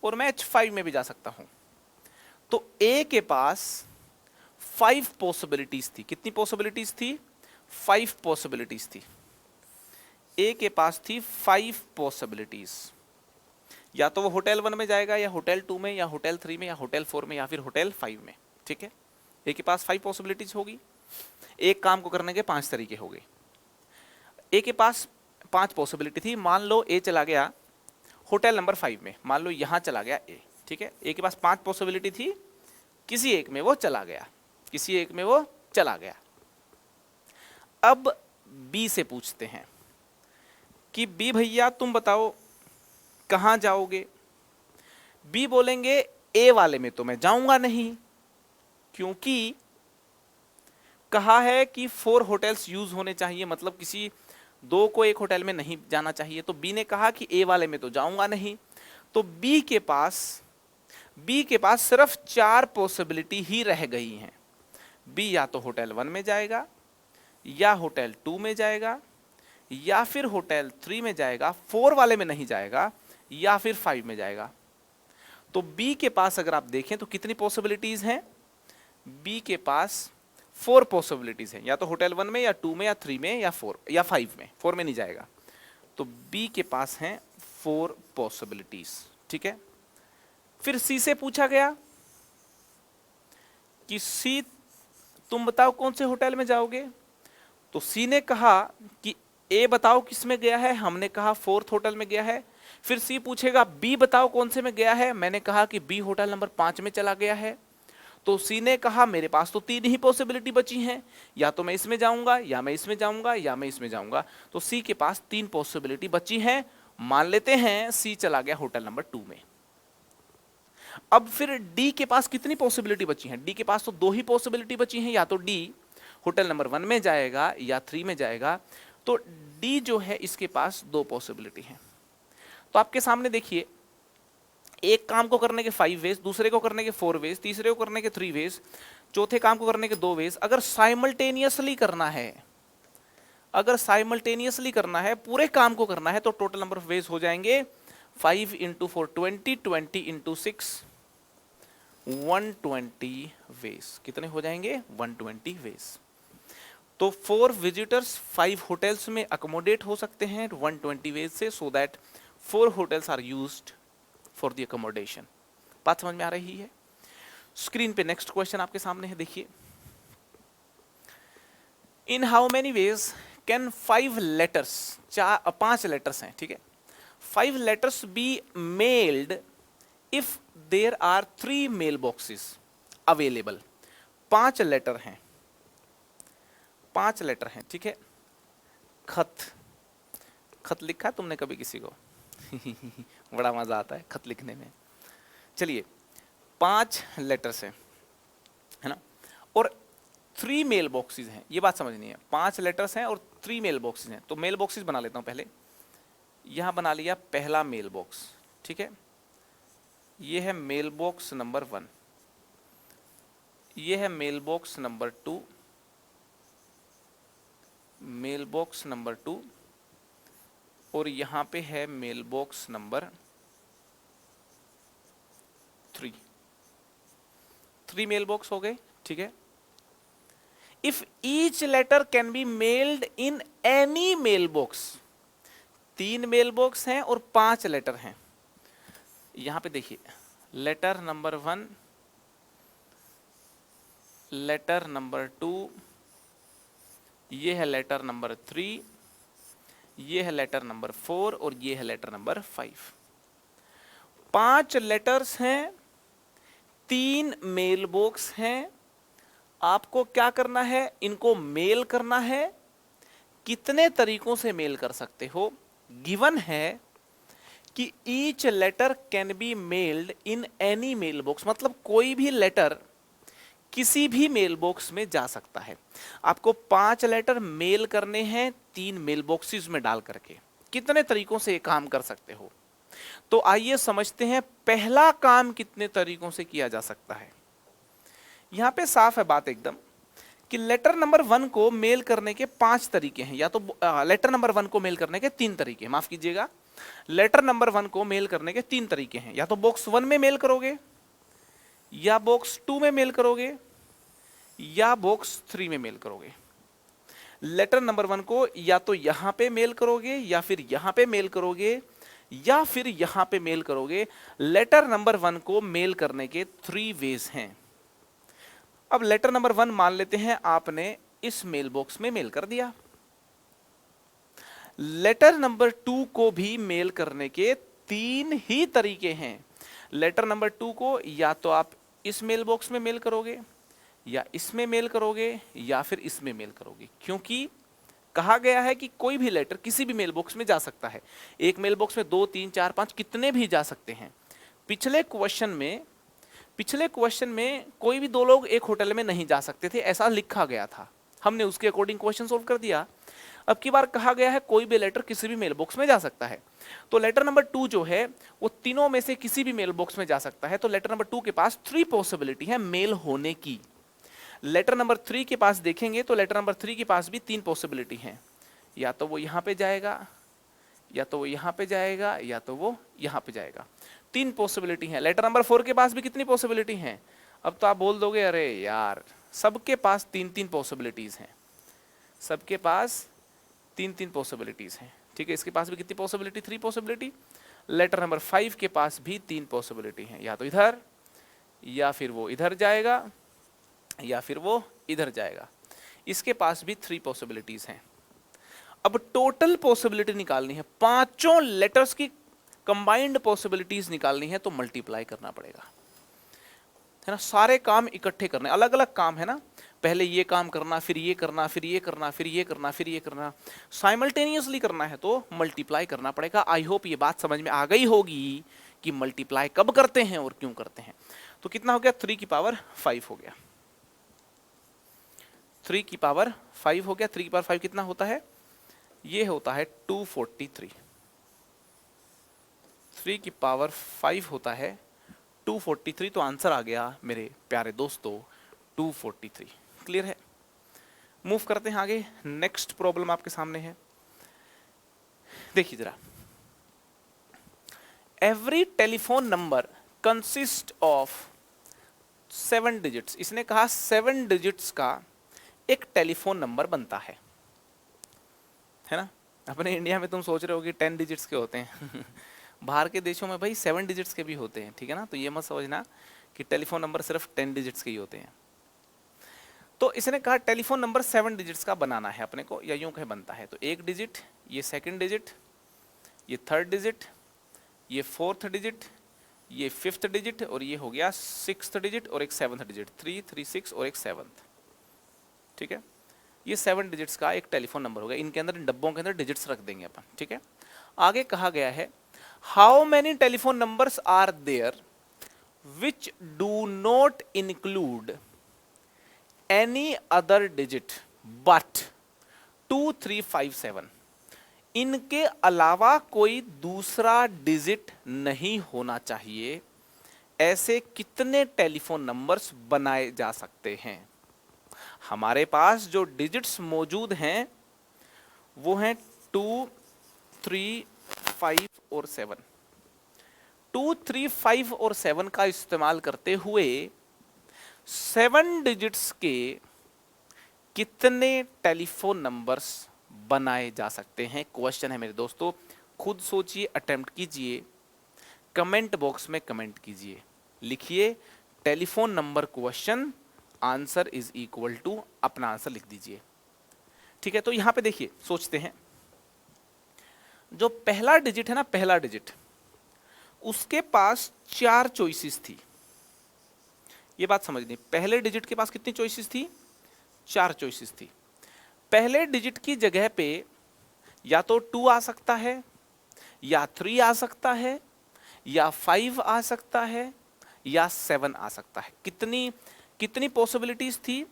और मैं H5 में भी जा सकता हूं। तो ए के पास 5 पॉसिबिलिटीज थी। कितनी पॉसिबिलिटीज थी? 5 पॉसिबिलिटीज थी। ए के पास थी 5 पॉसिबिलिटीज। या तो वो होटल 1 में जाएगा, या होटल 2 में, या होटल 3 में, या होटल 4 में, या फिर होटल 5 में, ठीक है। ए के पास 5 पॉसिबिलिटीज होगी। एक काम को करने के 5 तरीके हो गए। ए के पास 5 पॉसिबिलिटी थी। मान लो ए चला गया होटल नंबर 5 में, मान लो यहां चला गया ए, ठीक है। ए के पास 5 पॉसिबिलिटी थी, किसी एक में वो चला गया, किसी एक में वो चला गया। अब बी से पूछते हैं कि बी भैया तुम बताओ कहां जाओगे। बी बोलेंगे ए वाले में तो मैं जाऊंगा नहीं, क्योंकि कहा है कि 4 होटल्स यूज होने चाहिए, मतलब किसी 2 को एक होटल में नहीं जाना चाहिए। तो बी ने कहा कि ए वाले में तो जाऊंगा नहीं। तो बी के पास सिर्फ 4 पॉसिबिलिटी ही रह गई हैं। बी या तो होटल 1 में जाएगा, या होटल 2 में जाएगा, या फिर होटल 3 में जाएगा, 4 वाले में नहीं जाएगा, या फिर 5 में जाएगा। तो बी के पास अगर आप देखें तो कितनी पॉसिबिलिटीज हैं? बी के पास 4 पॉसिबिलिटीज हैं, या तो होटल 1 में, या 2 में, या 3 में, या 4 या 5 में। 4 में नहीं जाएगा। तो बी के पास हैं 4 पॉसिबिलिटीज, ठीक है। फिर सी से पूछा गया कि सी तुम बताओ कौन से होटल में जाओगे, तो सी ने कहा कि ए बताओ किस में गया है, हमने कहा फोर्थ होटल में गया है। फिर सी पूछेगा बी बताओ कौन से में गया है, मैंने कहा कि बी होटल नंबर 5 में चला गया है। तो सी ने कहा मेरे पास तो 3 ही पॉसिबिलिटी बची हैं, या तो मैं इसमें जाऊंगा, या मैं इसमें जाऊंगा, या मैं इसमें जाऊंगा। तो सी के पास 3 पॉसिबिलिटी बची हैं, मान लेते हैं सी चला गया होटल नंबर 2 में। अब फिर डी के पास कितनी पॉसिबिलिटी बची हैं? डी के पास तो 2 ही पॉसिबिलिटी बची हैं, या तो डी होटल नंबर 1 में जाएगा या 3 में जाएगा। तो डी जो है इसके पास 2 पॉसिबिलिटी हैं। तो आपके सामने देखिए, एक काम को करने के 5 वेज, दूसरे को करने के 4 वेज, तीसरे को करने के 3 वेज, चौथे काम को करने के 2 वेज। अगर साइमल्टेनियसली करना है, अगर साइमल्टेनियसली करना है, पूरे काम को करना है, तो टोटल नंबर ऑफ वेज हो जाएंगे 5 इंटू 4 20, 20 इंटू 6 120 वेज। कितने हो जाएंगे? 120 वेज। तो 4 विजिटर्स 5 होटल्स में अकोमोडेट हो सकते हैं 120 वेज से, so that 4 hotels are used for the accommodation. बात समझ में आ रही है? स्क्रीन पे नेक्स्ट क्वेश्चन आपके सामने है, देखिए। In how many ways can 5 letters, 5 letters हैं, ठीक है, 5 letters be mailed if there are 3 mail boxes available. 5 letter हैं, 5 लेटर हैं, ठीक है। खत लिखा तुमने कभी किसी को? बड़ा मजा आता है खत लिखने में। चलिए, 5 लेटर्स हैं, है ना, और 3 मेल बॉक्सेस हैं। ये बात समझनी है, 5 लेटर्स हैं और 3 मेल बॉक्सेस हैं। तो मेल बॉक्सेस बना लेता हूं पहले। यहां बना लिया पहला मेल बॉक्स, ठीक है। ये है मेल बॉक्स नंबर 1, ये है mail box number 2, mail box number 2, और यहां पे है mail box number 3। 3 mail box हो गए, ठीक है। If each letter can be mailed in any mail box, 3 mail box हैं और 5 लेटर हैं। यहां पे देखिए, लेटर नंबर 1, लेटर नंबर 2, ये है लेटर नंबर 3, ये है लेटर नंबर 4 और ये है लेटर नंबर 5। 5 लेटर्स हैं, 3 मेल बॉक्स हैं। आपको क्या करना है? इनको मेल करना है। कितने तरीकों से मेल कर सकते हो? गिवन है कि each letter can be mailed in any mail box, मतलब कोई भी लेटर किसी भी मेल बॉक्स में जा सकता है। आपको 5 लेटर मेल करने हैं 3 मेल बॉक्सेस में डाल करके। कितने तरीकों से ये काम कर सकते हो? तो आइए समझते हैं पहला काम कितने तरीकों से किया जा सकता है। यहां पे साफ है बात एकदम कि लेटर नंबर 1 को मेल करने के 5 तरीके हैं, या तो लेटर नंबर 1 को मेल करने के 3 तरीके, माफ कीजिएगा, लेटर नंबर 1 को मेल करने के 3 तरीके हैं। या तो बॉक्स 1 में मेल करोगे, या बॉक्स 2 में मेल करोगे, या बॉक्स 3 में मेल करोगे। लेटर नंबर 1 को या तो यहां पे मेल करोगे, या फिर यहां पे मेल करोगे, या फिर यहां पे मेल करोगे। लेटर नंबर 1 को मेल करने के 3 वेज हैं। अब लेटर नंबर 1 मान लेते हैं आपने इस मेल बॉक्स में मेल कर दिया। लेटर नंबर 2 को भी मेल करने के 3 ही तरीके हैं। लेटर नंबर 2 को या तो आप इस मेल बॉक्स में मेल करोगे, या इसमें मेल करोगे, या फिर इसमें मेल करोगे, क्योंकि कहा गया है कि कोई भी लेटर किसी भी मेल बॉक्स में जा सकता है। एक मेल बॉक्स में 2, 3, 4, 5 कितने भी जा सकते हैं। पिछले क्वेश्चन में कोई भी 2 लोग एक होटल में नहीं जा सकते थे, ऐसा लिखा गया था। हमने उसके अकॉर्डिंग क्वेश्चन सोल्व कर दिया। अब की बार कहा गया है कोई भी लेटर किसी भी मेल बॉक्स में जा सकता है। तो लेटर नंबर 2 जो है वो तीनों में से किसी भी मेल बॉक्स में जा सकता है। तो लेटर नंबर 2 के पास 3 पॉसिबिलिटी है मेल होने की। लेटर नंबर 3 के पास देखेंगे तो लेटर नंबर 3 के पास भी 3 पॉसिबिलिटी हैं। या तो वो यहां पे जाएगा, या तो वो यहां पे जाएगा, या तो वो यहां पे जाएगा। 3 पॉसिबिलिटी हैं। लेटर नंबर 4 के पास भी कितनी पॉसिबिलिटी हैं? अब तो आप बोल दोगे अरे यार, सबके पास 3-3 पॉसिबिलिटीज हैं, सबके पास 3-3 पॉसिबिलिटीज हैं, ठीक है। इसके पास भी कितनी पॉसिबिलिटी? 3 पॉसिबिलिटी। लेटर नंबर 5 के पास भी 3 पॉसिबिलिटी हैं, या तो इधर, या फिर वो इधर जाएगा, या फिर वो इधर जाएगा। इसके पास भी 3 पॉसिबिलिटीज हैं। अब टोटल पॉसिबिलिटी निकालनी है, पांचों लेटर्स की कंबाइंड पॉसिबिलिटीज निकालनी है, तो मल्टीप्लाई करना पड़ेगा, है ना। सारे काम इकट्ठे करने, अलग अलग काम है ना, पहले ये काम करना, फिर ये करना, फिर ये करना, फिर ये करना, फिर ये करना, साइमल्टेनियसली करना है तो मल्टीप्लाई करना पड़ेगा। आई होप ये बात समझ में आ गई होगी कि मल्टीप्लाई कब करते हैं और क्यों करते हैं। तो कितना हो गया, 3 की पावर 5 हो गया, 3 की पावर 5 हो गया। 3 की पावर 5 कितना होता है, ये होता है 243। 3 की पावर 5 होता है 243, तो आंसर आ गया मेरे प्यारे दोस्तों 243। क्लियर है। मूव करते हैं आगे। नेक्स्ट प्रॉब्लम आपके सामने है, देखिए जरा। Every telephone number consist of 7 digits. इसने कहा 7 डिजिट्स का एक टेलीफोन नंबर बनता है ना। अपने इंडिया में तुम सोच रहे हो कि 10 डिजिट्स के होते हैं बाहर के देशों में भाई 7 डिजिट्स के भी होते हैं, ठीक है ना। तो ये मत समझना कि टेलीफोन नंबर सिर्फ 10 डिजिट्स के ही होते हैं। तो इसने कहा टेलीफोन नंबर 7 डिजिट्स का बनाना है अपने को, या यूं कहे बनता है। तो एक डिजिट, ये सेकंड डिजिट, ये थर्ड डिजिट, ये फोर्थ डिजिट, ये फिफ्थ डिजिट, और ये हो गया 6th डिजिट और एक 7th डिजिट, 3, 3, 6 और एक 7th। ठीक है, ये 7 डिजिट्स का एक टेलीफोन नंबर हो गया। इनके अंदर, इन डब्बों के अंदर डिजिट्स रख देंगे अपन, ठीक है। आगे कहा गया है how many telephone numbers are there which do not include any other digit but 2357। इनके अलावा कोई दूसरा डिजिट नहीं होना चाहिए। ऐसे कितने टेलीफोन नंबर्स बनाए जा सकते हैं। हमारे पास जो डिजिट्स मौजूद हैं वो हैं 2, 3, 5 और 7। 2, 3, 5 और 7 का इस्तेमाल करते हुए 7 डिजिट्स के कितने टेलीफोन नंबर्स बनाए जा सकते हैं, क्वेश्चन है मेरे दोस्तों। खुद सोचिए, अटेम्प्ट कीजिए, कमेंट बॉक्स में कमेंट कीजिए, लिखिए telephone number question, answer is equal to, अपना आंसर लिख दीजिए। ठीक है, तो यहां पे देखिए, सोचते हैं जो पहला डिजिट है ना, पहला डिजिट, उसके पास 4 चॉइसेस थी। ये बात समझनी, पहले डिजिट के पास कितनी चॉइसेस थी, 4 चॉइसेस थी। पहले डिजिट की जगह पे या तो 2 आ सकता है, या 3 आ सकता है, या 5 आ सकता है, या 7 आ सकता है। कितनी पॉसिबिलिटीज थी,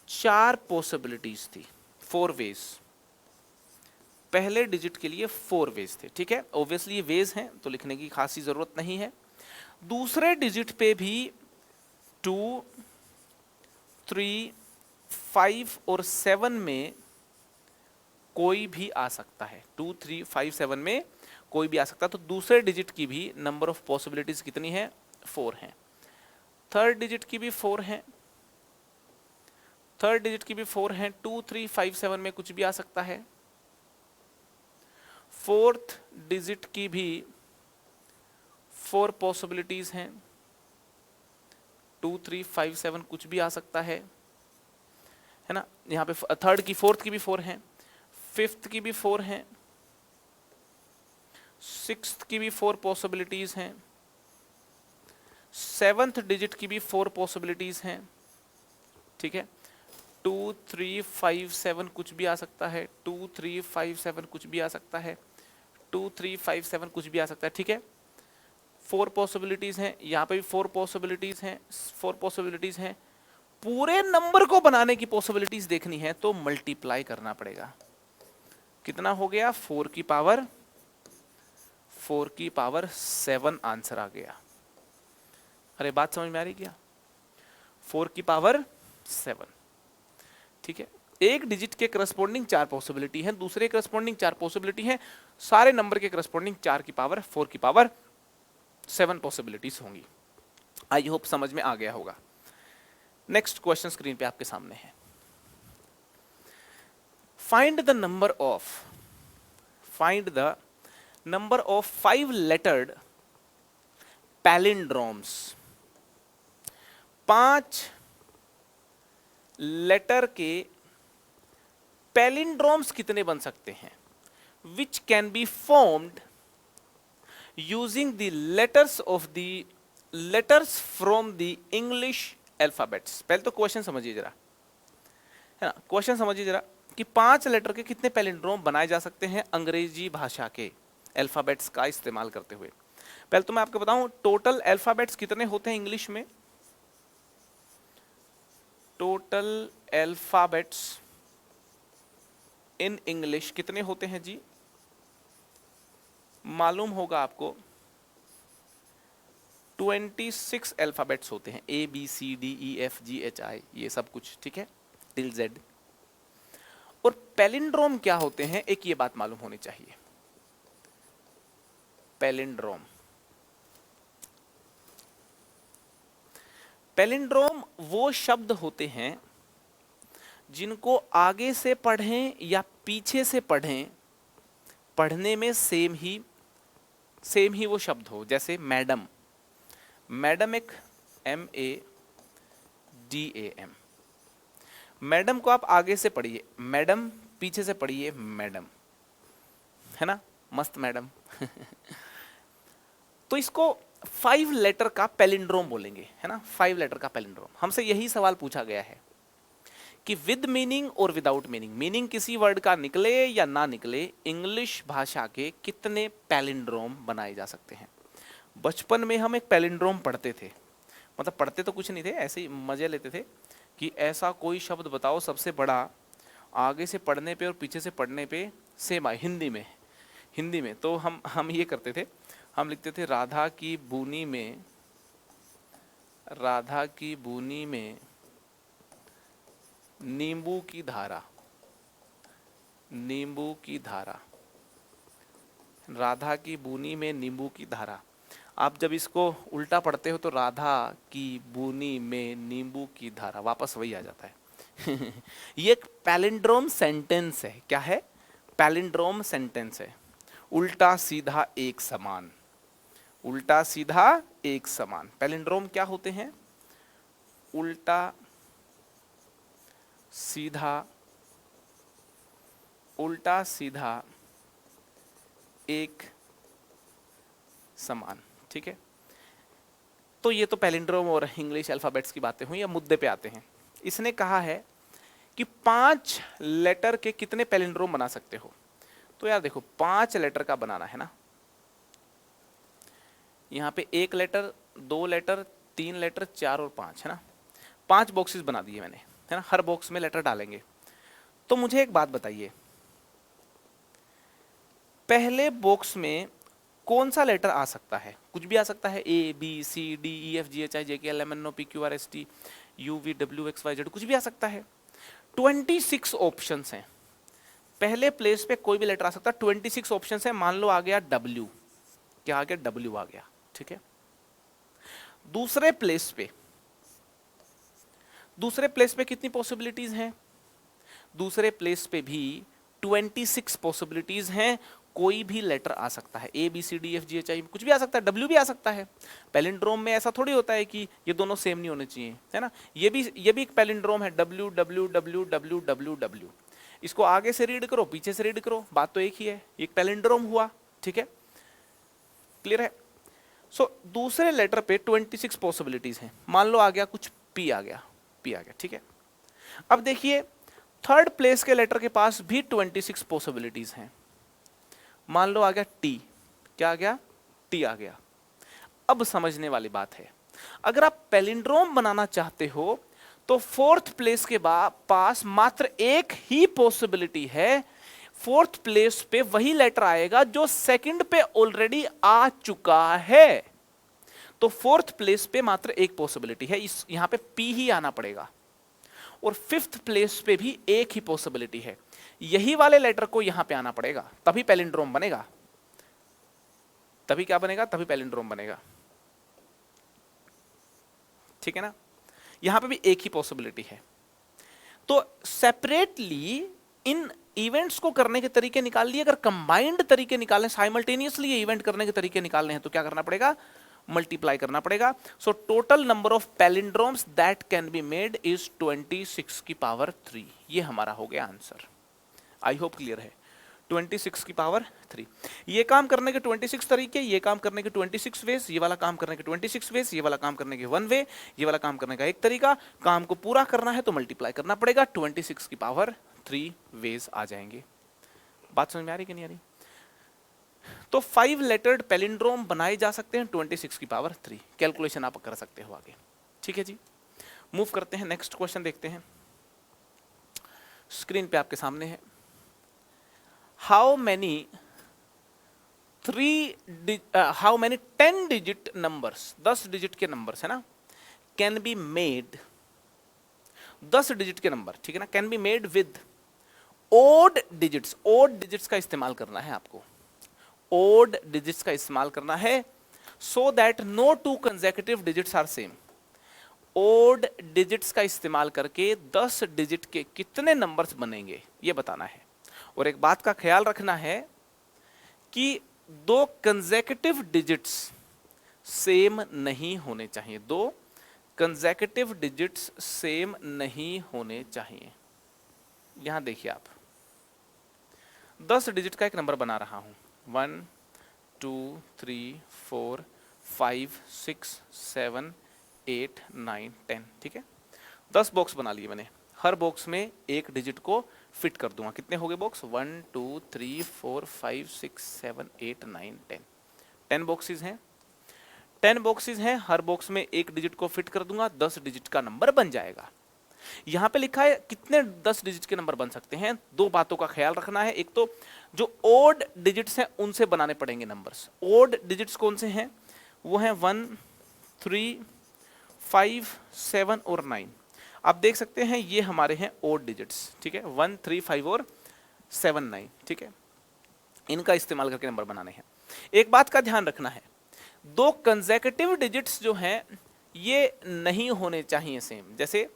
4 पॉसिबिलिटीज थी, 4 वेज। पहले डिजिट के लिए 4 वेज थे, ठीक है। ऑब्वियसली ये वेज हैं तो लिखने की खासी जरूरत नहीं है। दूसरे डिजिट पे भी 2, 3, 5 और 7 में कोई भी आ सकता है। 2, 3, 5, 7 में कोई भी आ सकता है। तो दूसरे डिजिट की भी नंबर ऑफ पॉसिबिलिटीज कितनी है, 4 हैं। थर्ड डिजिट की भी 4 हैं, थर्ड डिजिट की भी 4 हैं। 2, 3, 5, 7 में कुछ भी आ सकता है। फोर्थ डिजिट की भी 4 पॉसिबिलिटीज हैं। 2, 3, 5, 7 कुछ भी आ सकता है ना। यहाँ पे थर्ड की, फोर्थ की भी 4 हैं, फिफ्थ की भी 4 हैं, 6th की भी 4 पॉसिबिलिटीज हैं, 7th डिजिट की भी 4 पॉसिबिलिटीज हैं, ठीक है। 2, 3, 5, 7 कुछ भी आ सकता है, 2, 3, 5, 7 कुछ भी आ सकता है, 2, 3, 5, 7 कुछ भी आ सकता है, ठीक है। 4 पॉसिबिलिटीज हैं, यहाँ पे भी 4 पॉसिबिलिटीज हैं, 4 पॉसिबिलिटीज हैं। पूरे नंबर को बनाने की पॉसिबिलिटीज देखनी है तो मल्टीप्लाई करना पड़ेगा। कितना हो गया, 4 की पावर 7 आंसर आ गया। अरे बात समझ में आ रही क्या, 4 की पावर 7, ठीक है। एक डिजिट के करस्पॉन्डिंग 4 पॉसिबिलिटी है, दूसरे करस्पॉन्डिंग 4 पॉसिबिलिटी है, सारे नंबर के करस्पॉन्डिंग 4 की पावर 4 की पावर 7 पॉसिबिलिटीज होंगी। आई होप समझ में आ गया होगा। नेक्स्ट क्वेश्चन स्क्रीन पे आपके सामने है। Find the number of 5 lettered palindromes, 5 letter के पैलिंड्रोम्स कितने बन सकते हैं, which can be formed using the letters from the English alphabets. पहले तो क्वेश्चन समझिए जरा, है ना, क्वेश्चन समझिए जरा कि 5 लेटर के कितने पैलिंड्रोम बनाए जा सकते हैं अंग्रेजी भाषा के अल्फाबेट्स का इस्तेमाल करते हुए। पहले तो मैं आपको बताऊं टोटल अल्फाबेट्स कितने होते हैं इंग्लिश में। टोटल अल्फाबेट्स इन इंग्लिश कितने होते हैं जी, मालूम होगा आपको 26 अल्फाबेट्स होते हैं, ABCDEFGHI ये सब कुछ, ठीक है, टिल Z। और पैलिंड्रोम क्या होते हैं, एक ये बात मालूम होनी चाहिए। पैलिंड्रोम, पैलिंड्रोम वो शब्द होते हैं जिनको आगे से पढ़ें या पीछे से पढ़ें, पढ़ने में सेम ही वो शब्द हो। जैसे मैडम, मैडम एक MADAM, मैडम को आप आगे से पढ़िए मैडम, पीछे से पढ़िए मैडम, है ना, मस्त मैडम। तो इसको 5 लेटर का पैलिंड्रोम बोलेंगे, है ना, 5 लेटर का पैलिंड्रोम। हमसे यही सवाल पूछा गया है कि विद मीनिंग और विदाउट मीनिंग, मीनिंग किसी वर्ड का निकले या ना निकले, इंग्लिश भाषा के कितने पैलिंड्रोम बनाए जा सकते हैं। बचपन में हम एक पैलिंड्रोम पढ़ते थे, मतलब पढ़ते तो कुछ नहीं थे, ऐसे ही मजे लेते थे कि ऐसा कोई शब्द बताओ सबसे बड़ा, आगे से पढ़ने पे और पीछे से पढ़ने पे सेम आए। हिंदी में तो हम ये करते थे, हम लिखते थे राधा की बूनी में नींबू की धारा, राधा की बूनी में नींबू की धारा। आप जब इसको उल्टा पढ़ते हो तो राधा की बूनी में नींबू की धारा, वापस वही आ जाता है। ये एक पैलिंड्रोम सेंटेंस है। क्या है? पैलिंड्रोम सेंटेंस है। उल्टा सीधा एक समान, उल्टा सीधा एक समान। पैलिंड्रोम क्या होते हैं? उल्टा सीधा एक समान, ठीक है। तो ये तो पैलिंड्रोम और इंग्लिश अल्फाबेट्स की बातें हुई। अब मुद्दे पे आते हैं। इसने कहा है कि 5 लेटर के कितने पैलिंड्रोम बना सकते हो। तो यार देखो 5 लेटर का बनाना है ना, यहाँ पे 1 लेटर, 2 लेटर, 3 लेटर, 4 और 5, है ना। 5 बॉक्सेस बना दिए मैंने, है ना। हर बॉक्स में लेटर डालेंगे। तो मुझे एक बात बताइए, पहले बॉक्स में कौन सा लेटर आ सकता है? कुछ भी आ सकता है, ABCDEFGHIJKLMNOPQRSTUVWXYZ, कुछ भी आ सकता है। 26 ऑप्शंस हैं। पहले प्लेस पे कोई भी लेटर आ सकता है। 26 ऑप्शंस हैं। मान लो आ गया W, क्या आ गया? W आ गया, ठीक है। दूसरे प्लेस पे कितनी पॉसिबिलिटीज हैं? दूसरे प्लेस पे भी 26 पॉसिबिलिटीज हैं। कोई भी लेटर आ सकता है, ABCDEFGHI, कुछ भी आ सकता है, W भी आ सकता है। पैलिंड्रोम में ऐसा थोड़ी होता है कि ये दोनों सेम नहीं होने चाहिए, है ना। ये भी एक पैलिंड्रोम है, WWWWW। इसको आगे से रीड करो, पीछे से रीड करो, बात तो एक ही है, एक पैलिंड्रोम हुआ, ठीक है। क्लियर है? सो दूसरे लेटर पे 26 पॉसिबिलिटीज हैं। मान लो आ गया कुछ P आ गया, ठीक है। अब देखिए थर्ड प्लेस के लेटर के पास भी 26 पॉसिबिलिटीज हैं। मान लो आ गया T, क्या आ गया? T आ गया। अब समझने वाली बात है, अगर आप पैलिंड्रोम बनाना चाहते हो तो फोर्थ प्लेस के पास मात्र एक ही पॉसिबिलिटी है। फोर्थ प्लेस पे वही लेटर आएगा जो सेकंड पे ऑलरेडी आ चुका है। तो फोर्थ प्लेस पे मात्र एक पॉसिबिलिटी है, इस यहां पे P ही आना पड़ेगा। और फिफ्थ प्लेस पे भी एक ही पॉसिबिलिटी है, यही वाले लेटर को यहां पे आना पड़ेगा, तभी पैलिंड्रोम बनेगा। तभी क्या बनेगा? तभी पैलिंड्रोम बनेगा, ठीक है ना। यहां पे भी एक ही पॉसिबिलिटी है। तो सेपरेटली इन इवेंट्स को करने के तरीके निकाल लिए, अगर कंबाइंड तरीके निकालें, साइमल्टेनियसली ये इवेंट करने के तरीके निकालने हैं तो क्या करना पड़ेगा, मल्टीप्लाई करना पड़ेगा। So total number of palindromes that can be made is 26 की पावर 3। ये हमारा हो गया आंसर। आई होप क्लियर है। 26 की पावर 3। ये काम करने के 26 तरीके, ये काम करने के 26 वेज, ये वाला काम करने के 26 वेज, ये वाला काम करने के 1 वे, ये वाला काम करने का एक तरीका। काम को पूरा करना है तो मल्टीप्लाई करना पड़ेगा, 26 की पावर 3 वेज आ जाएंगे। बात समझ में आ रही कि नहीं आ रही? तो 5 लेटर्ड पैलिंड्रोम बनाए जा सकते हैं 26 की पावर 3। कैलकुलेशन आप कर सकते हो आगे। ठीक है जी, मूव करते हैं, नेक्स्ट क्वेश्चन देखते हैं। स्क्रीन पे आपके सामने है, how many 10 digit numbers, 10 digit के नंबर्स है ना, कैन बी मेड, 10 डिजिट के नंबर, ठीक है ना, can be made with odd digits. Odd digits का इस्तेमाल करना है आपको, ओड डिजिट्स का इस्तेमाल करना है, so that no two consecutive digits are same. Odd digits का इस्तेमाल करके 10 डिजिट के कितने नंबर्स बनेंगे ये बताना है। और एक बात का ख्याल रखना है कि 2 कंसेक्यूटिव डिजिट्स सेम नहीं होने चाहिए, 2 कंसेक्यूटिव डिजिट्स सेम नहीं होने चाहिए। यहां देखिए आप, 10 डिजिट का एक नंबर बना रहा हूं, 1 2 3 4 5 6 7 8 9 10, ठीक है। 10 बॉक्स बना लिए मैंने, हर बॉक्स में एक डिजिट को फिट कर दूंगा। कितने हो गए बॉक्स, 1 2 3 4 5 6 7 8 9 10, 10 बॉक्सेस हैं। 10 बॉक्सेस हैं, हर बॉक्स में एक डिजिट को फिट कर दूंगा, 10 डिजिट का नंबर बन जाएगा। यहां पे लिखा है कितने 10 डिजिट के नंबर बन सकते हैं। 2 बातों का ख्याल रखना है, एक तो जो ओड डिजिट्स हैं उनसे बनाने पड़ेंगे नंबर्स। ओड डिजिट्स कौन से हैं, वो हैं 1 3 5 7 और 9। आप देख सकते हैं ये हमारे हैं ओड डिजिट्स, ठीक है, 1 3 5 और 7 9, ठीक है। इनका इस्तेमाल करके नंबर बनाने हैं। एक बात का ध्यान रखना है, 2 कंसेक्यूटिव डिजिट्स जो हैं ये नहीं होने चाहिए सेम। जैसे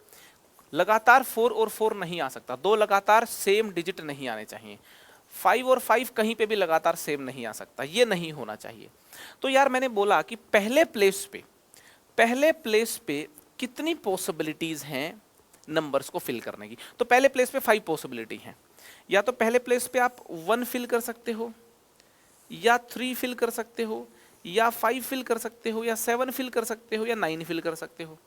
लगातार 4 और 4 नहीं आ सकता, 2 लगातार सेम डिजिट नहीं आने चाहिए। 5 और 5 कहीं पे भी लगातार सेम नहीं आ सकता, ये नहीं होना चाहिए। तो यार मैंने बोला कि पहले प्लेस पे कितनी पॉसिबिलिटीज हैं नंबर्स को फिल करने की। तो पहले प्लेस पे 5 पॉसिबिलिटी हैं। या तो पहले प्लेस पे आप 1 फिल कर सकते हो, या 3 फिल कर सकते हो, या 5 फिल कर सकते हो, या 7 फिल कर सकते हो, या 9 फिल कर सकते हो।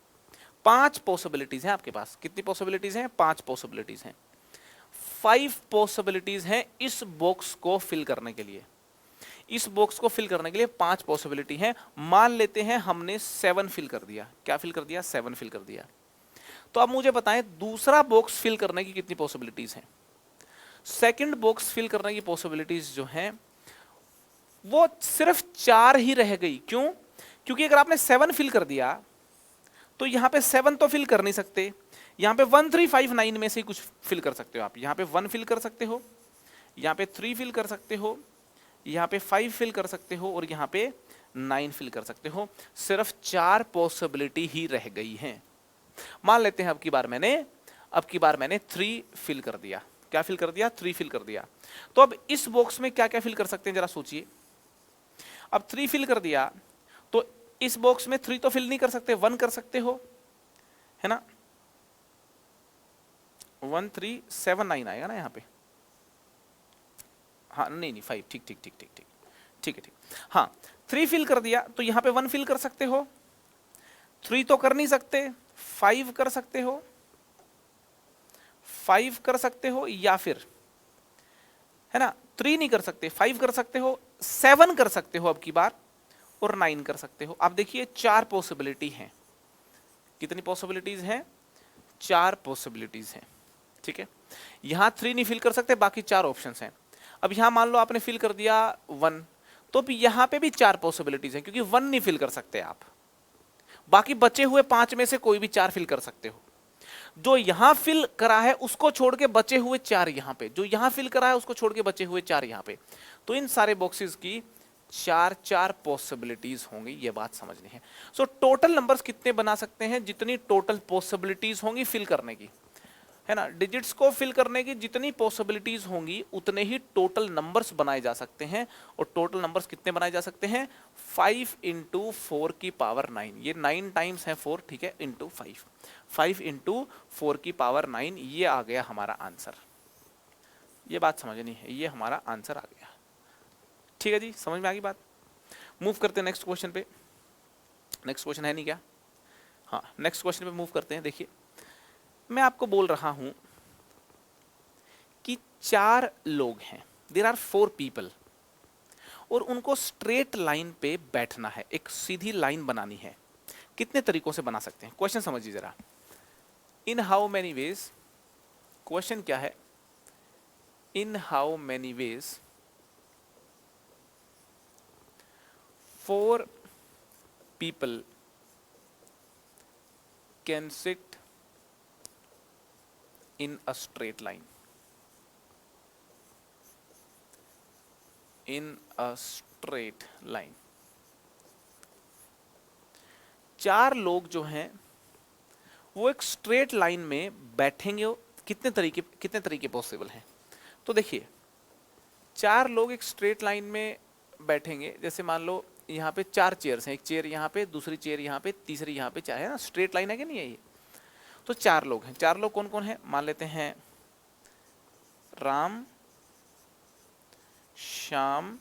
5 पॉसिबिलिटीज हैं आपके पास। कितनी पॉसिबिलिटीज हैं, 5 पॉसिबिलिटीज हैं। 5 पॉसिबिलिटीज हैं इस बॉक्स को फिल करने के लिए। इस बॉक्स को फिल करने के लिए 5 पॉसिबिलिटी हैं। मान लेते हैं हमने 7 फिल कर दिया। क्या फिल कर दिया, 7 फिल कर दिया। तो अब मुझे बताएं दूसरा बॉक्स फिल करने की कितनी पॉसिबिलिटीज हैं। सेकंड बॉक्स फिल करने की पॉसिबिलिटीज जो हैं वो सिर्फ 4 ही रह गई। क्यों? क्योंकि अगर आपने 7 फिल कर दिया तो यहां पे 7 तो फिल कर नहीं सकते, यहां पे 1 3 5 9 में से कुछ फिल कर सकते हो आप। यहां पे 1 फिल कर सकते हो, यहां पे 3 फिल कर सकते हो, यहां पे 5 फिल कर सकते हो, और यहां पे 9 फिल कर सकते हो। सिर्फ 4 पॉसिबिलिटी ही रह गई हैं। मान लेते हैं अब की बार मैंने 3 फिल कर दिया। क्या फिल कर दिया, 3 फिल कर दिया। तो अब इस बॉक्स में क्या क्या फिल कर सकते हैं जरा सोचिए। अब 3 फिल कर दिया तो इस बॉक्स में 3 तो फिल नहीं कर सकते, 1 कर सकते हो, है ना। 1 3 7 9 आएगा ना यहाँ पे। हाँ नहीं 5, ठीक है। हाँ 3 फिल कर दिया तो यहाँ पे 1 फिल कर सकते हो, 3 तो कर नहीं सकते, 5 कर सकते हो, 5 कर सकते हो, या फिर है ना 3 नहीं कर सकते, 5 कर सकते हो, 7 कर सकते हो अब की बार, और 9 कर सकते हो। आप देखिए 4 पॉसिबिलिटी हैं। कितनी पॉसिबिलिटीज हैं, 4 पॉसिबिलिटीज हैं, ठीक है। यहां 3 नहीं फिल कर सकते, बाकी 4 ऑप्शंस हैं। अब यहां मान लो आपने फिल कर दिया 1, तो भी यहां पे भी 4 पॉसिबिलिटीज हैं, क्योंकि 1 नहीं फिल कर सकते आप। बाकी बचे हुए 5 में से कोई भी 4 फिल कर सकते हो। जो यहां फिल करा है उसको छोड़ के बचे हुए 4 यहां पे, जो यहां फिल करा है उसको छोड़ के बचे हुए 4 यहां पे। तो इन सारे बॉक्सेस की 4 पॉसिबिलिटीज होंगी, ये बात समझनी है। सो टोटल नंबर्स कितने बना सकते हैं, जितनी टोटल पॉसिबिलिटीज होंगी फिल करने की, है ना। डिजिट्स को फिल करने की जितनी पॉसिबिलिटीज होंगी उतने ही टोटल नंबर्स बनाए जा सकते हैं, और टोटल नंबर्स कितने बनाए जा सकते हैं, 5 इंटू 4 की पावर 9, ये 9 टाइम्स है 4, ठीक है, इंटू 5, 5 इंटू 4 की पावर 9, ये आ गया हमारा आंसर। ये बात समझनी है, ये हमारा आंसर आ गया। ठीक है जी, समझ में आ गई बात। मूव करते हैं नेक्स्ट क्वेश्चन पे। नेक्स्ट क्वेश्चन है नहीं क्या, हाँ नेक्स्ट क्वेश्चन पे मूव करते हैं। देखिए मैं आपको बोल रहा हूं कि 4 लोग हैं, देयर आर 4 पीपल, और उनको स्ट्रेट लाइन पे बैठना है, एक सीधी लाइन बनानी है। कितने तरीकों से बना सकते हैं, क्वेश्चन समझिए जरा। इन हाउ मेनी वेज, क्वेश्चन क्या है, in how many veg 4 people can sit in a straight line, in a straight line। 4 लोग जो हैं वो एक स्ट्रेट लाइन में बैठेंगे, कितने तरीके पॉसिबल हैं। तो देखिए 4 लोग एक स्ट्रेट लाइन में बैठेंगे, जैसे मान लो यहाँ पे 4 चेयर्स हैं, एक चेयर यहाँ पे, दूसरी चेयर यहाँ पे, तीसरी यहाँ पे, चाहे ना स्ट्रेट लाइन है कि नहीं है ये। तो 4 लोग हैं, 4 लोग कौन कौन है, मान लेते हैं राम, श्याम,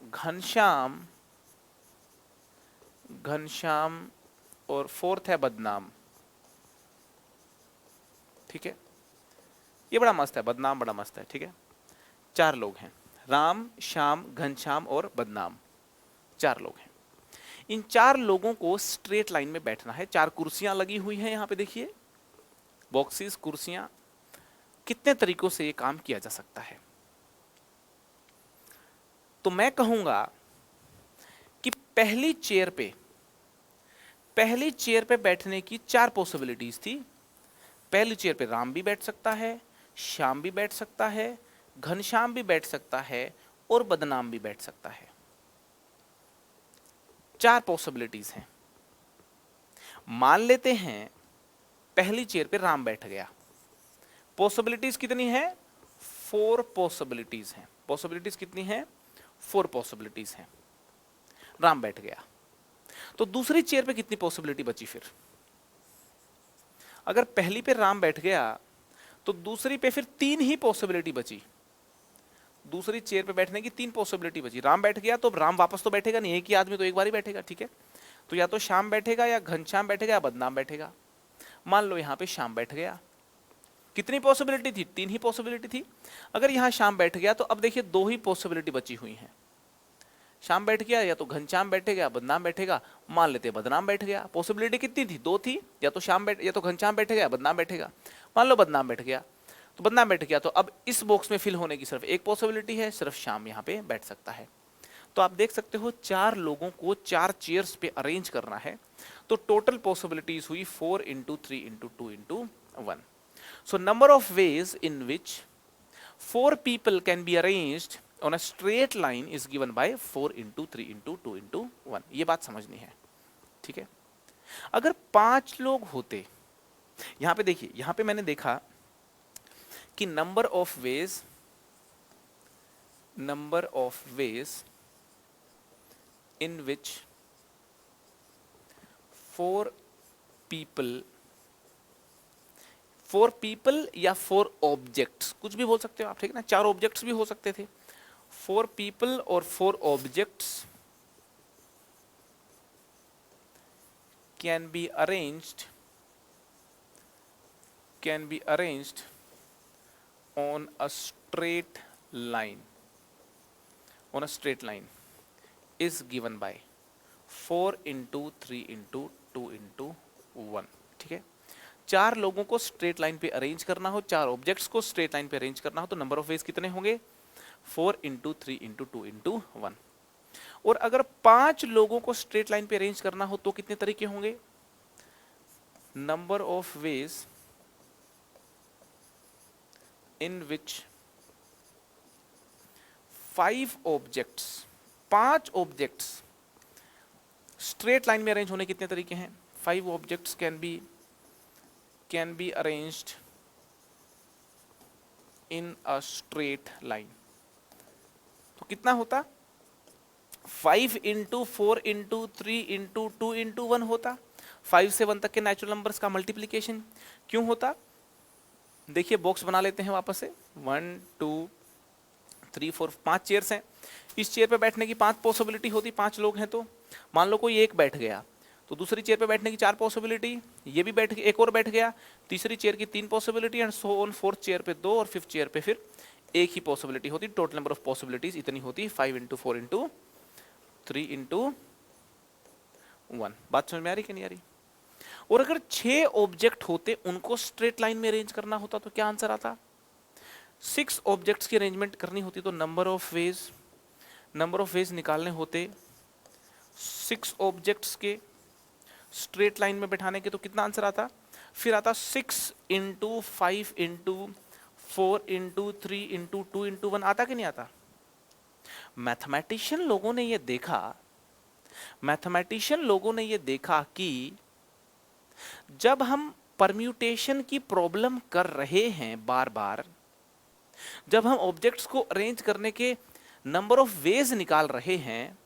घनश्याम, घनश्याम और 4th है बदनाम। ठीक है, ये बड़ा मस्त है, बदनाम बड़ा मस्त है। ठीक है, 4 लोग हैं, राम, श्याम, घनश्याम और बदनाम, 4 लोग हैं। इन 4 लोगों को स्ट्रेट लाइन में बैठना है। 4 कुर्सियां लगी हुई हैं यहाँ पे, देखिए बॉक्सेस, कुर्सियां। कितने तरीकों से ये काम किया जा सकता है, तो मैं कहूंगा कि पहली चेयर पे बैठने की 4 पॉसिबिलिटीज थी। पहली चेयर पे राम भी बैठ सकता है, श्याम भी बैठ सकता है, घनश्याम भी बैठ सकता है और बदनाम भी बैठ सकता है। 4 पॉसिबिलिटीज हैं। मान लेते हैं पहली चेयर पे राम बैठ गया। पॉसिबिलिटीज कितनी है, 4 पॉसिबिलिटीज हैं। पॉसिबिलिटीज कितनी हैं, 4 पॉसिबिलिटीज हैं। राम बैठ गया, तो दूसरी चेयर पे कितनी पॉसिबिलिटी बची फिर। अगर पहली पे राम बैठ गया तो दूसरी पे फिर 3 ही पॉसिबिलिटी बची। दूसरी चेयर पे बैठने की 3 पॉसिबिलिटी बची। राम बैठ गया तो राम वापस तो बैठेगा नहीं, एक ही आदमी तो एक बार ही बैठेगा। ठीक है, तो या तो श्याम बैठेगा, या घनश्याम बैठेगा, या बदनाम बैठेगा। मान लो यहाँ पे श्याम बैठ गया, कितनी पॉसिबिलिटी थी, 3 ही पॉसिबिलिटी थी। अगर यहाँ श्याम बैठ गया तो अब देखिए 2 ही पॉसिबिलिटी बची हुई हैं। श्याम बैठ गया, या तो घनश्याम बैठेगा या बदनाम बैठेगा। मान लेते बदनाम बैठ गया, पॉसिबिलिटी कितनी थी, 2 थी, या तो या तो घनश्याम बैठेगा या बदनाम बैठेगा। मान लो बदनाम बैठ गया, तो बदनाम बैठ गया, तो अब इस बॉक्स में फिल होने की सिर्फ एक पॉसिबिलिटी है, सिर्फ श्याम यहाँ पे बैठ सकता है। तो आप देख सकते हो 4 लोगों को 4 चेयर्स पे अरेंज करना है, तो टोटल पॉसिबिलिटीज हुई 4 into 3 into 2 into 1। So number of ways in which 4 people can be arranged on a straight line is given by 4 into 3 into 2 into 1। ये बात समझनी है। ठीक है, अगर 5 लोग होते, यहां पे देखिए, यहां पे मैंने देखा कि number of ways in which 4 people या 4 ऑब्जेक्ट्स, कुछ भी बोल सकते हो आप, ठीक है ना, 4 ऑब्जेक्ट्स भी हो सकते थे। 4 people और 4 objects can be arranged on a straight line is given by 4 into 3 into 2 into 1। ठीक है, 4 लोगों को स्ट्रेट लाइन पे अरेंज करना हो, 4 ऑब्जेक्ट्स को स्ट्रेट लाइन पे अरेंज करना हो, तो नंबर ऑफ वेज कितने होंगे, 4 इंटू 3 इंटू 2 इंटू 1। और अगर 5 लोगों को स्ट्रेट लाइन पे अरेंज करना हो तो कितने तरीके होंगे, number of ways in which 5 objects straight line में अरेंज होने कितने तरीके हैं, 5 objects can be can be arranged in a straight line. तो कितना होता? 5 इंटू 4 इंटू 3 इंटू 2 इंटू 1 होता। 5 से 1 तक के नेचुरल नंबर्स का मल्टीप्लीकेशन क्यों होता? देखिए बॉक्स बना लेते हैं वापस से। 1 2 3 4 5 चेयर्स हैं। इस चेयर पे बैठने की 5 पॉसिबिलिटी होती, 5 लोग हैं तो मान लो कोई एक बैठ गया तो दूसरी चेयर पे बैठने की 4 पॉसिबिलिटी, ये भी बैठ एक और बैठ गया, तीसरी चेयर की 3 possibility and so on, fourth chair पे 2 और फिफ्थ चेयर पे फिर एक ही पॉसिबिलिटी होती। टोटल नंबर ऑफ पॉसिबिलिटीज इतनी होती 5 इंटू 4 इंटू 3 इंटू 1। बात समझ में आ रही कि नहीं आ रही? और अगर 6 ऑब्जेक्ट होते उनको स्ट्रेट लाइन में अरेंज करना होता तो क्या आंसर आता? 6 ऑब्जेक्ट्स की अरेंजमेंट करनी होती तो नंबर ऑफ वेज निकालने होते 6 ऑब्जेक्ट्स के स्ट्रेट लाइन में बैठाने के, तो कितना आंसर आता? फिर आता 6 into 5 into 4 into 3 into 2 into 1। आता कि नहीं आता? मैथमेटिशियन लोगों ने ये देखा कि जब हम परम्यूटेशन की प्रॉब्लम कर रहे हैं बार बार, जब हम ऑब्जेक्ट्स को अरेंज करने के नंबर ऑफ वेज निकाल रहे हैं,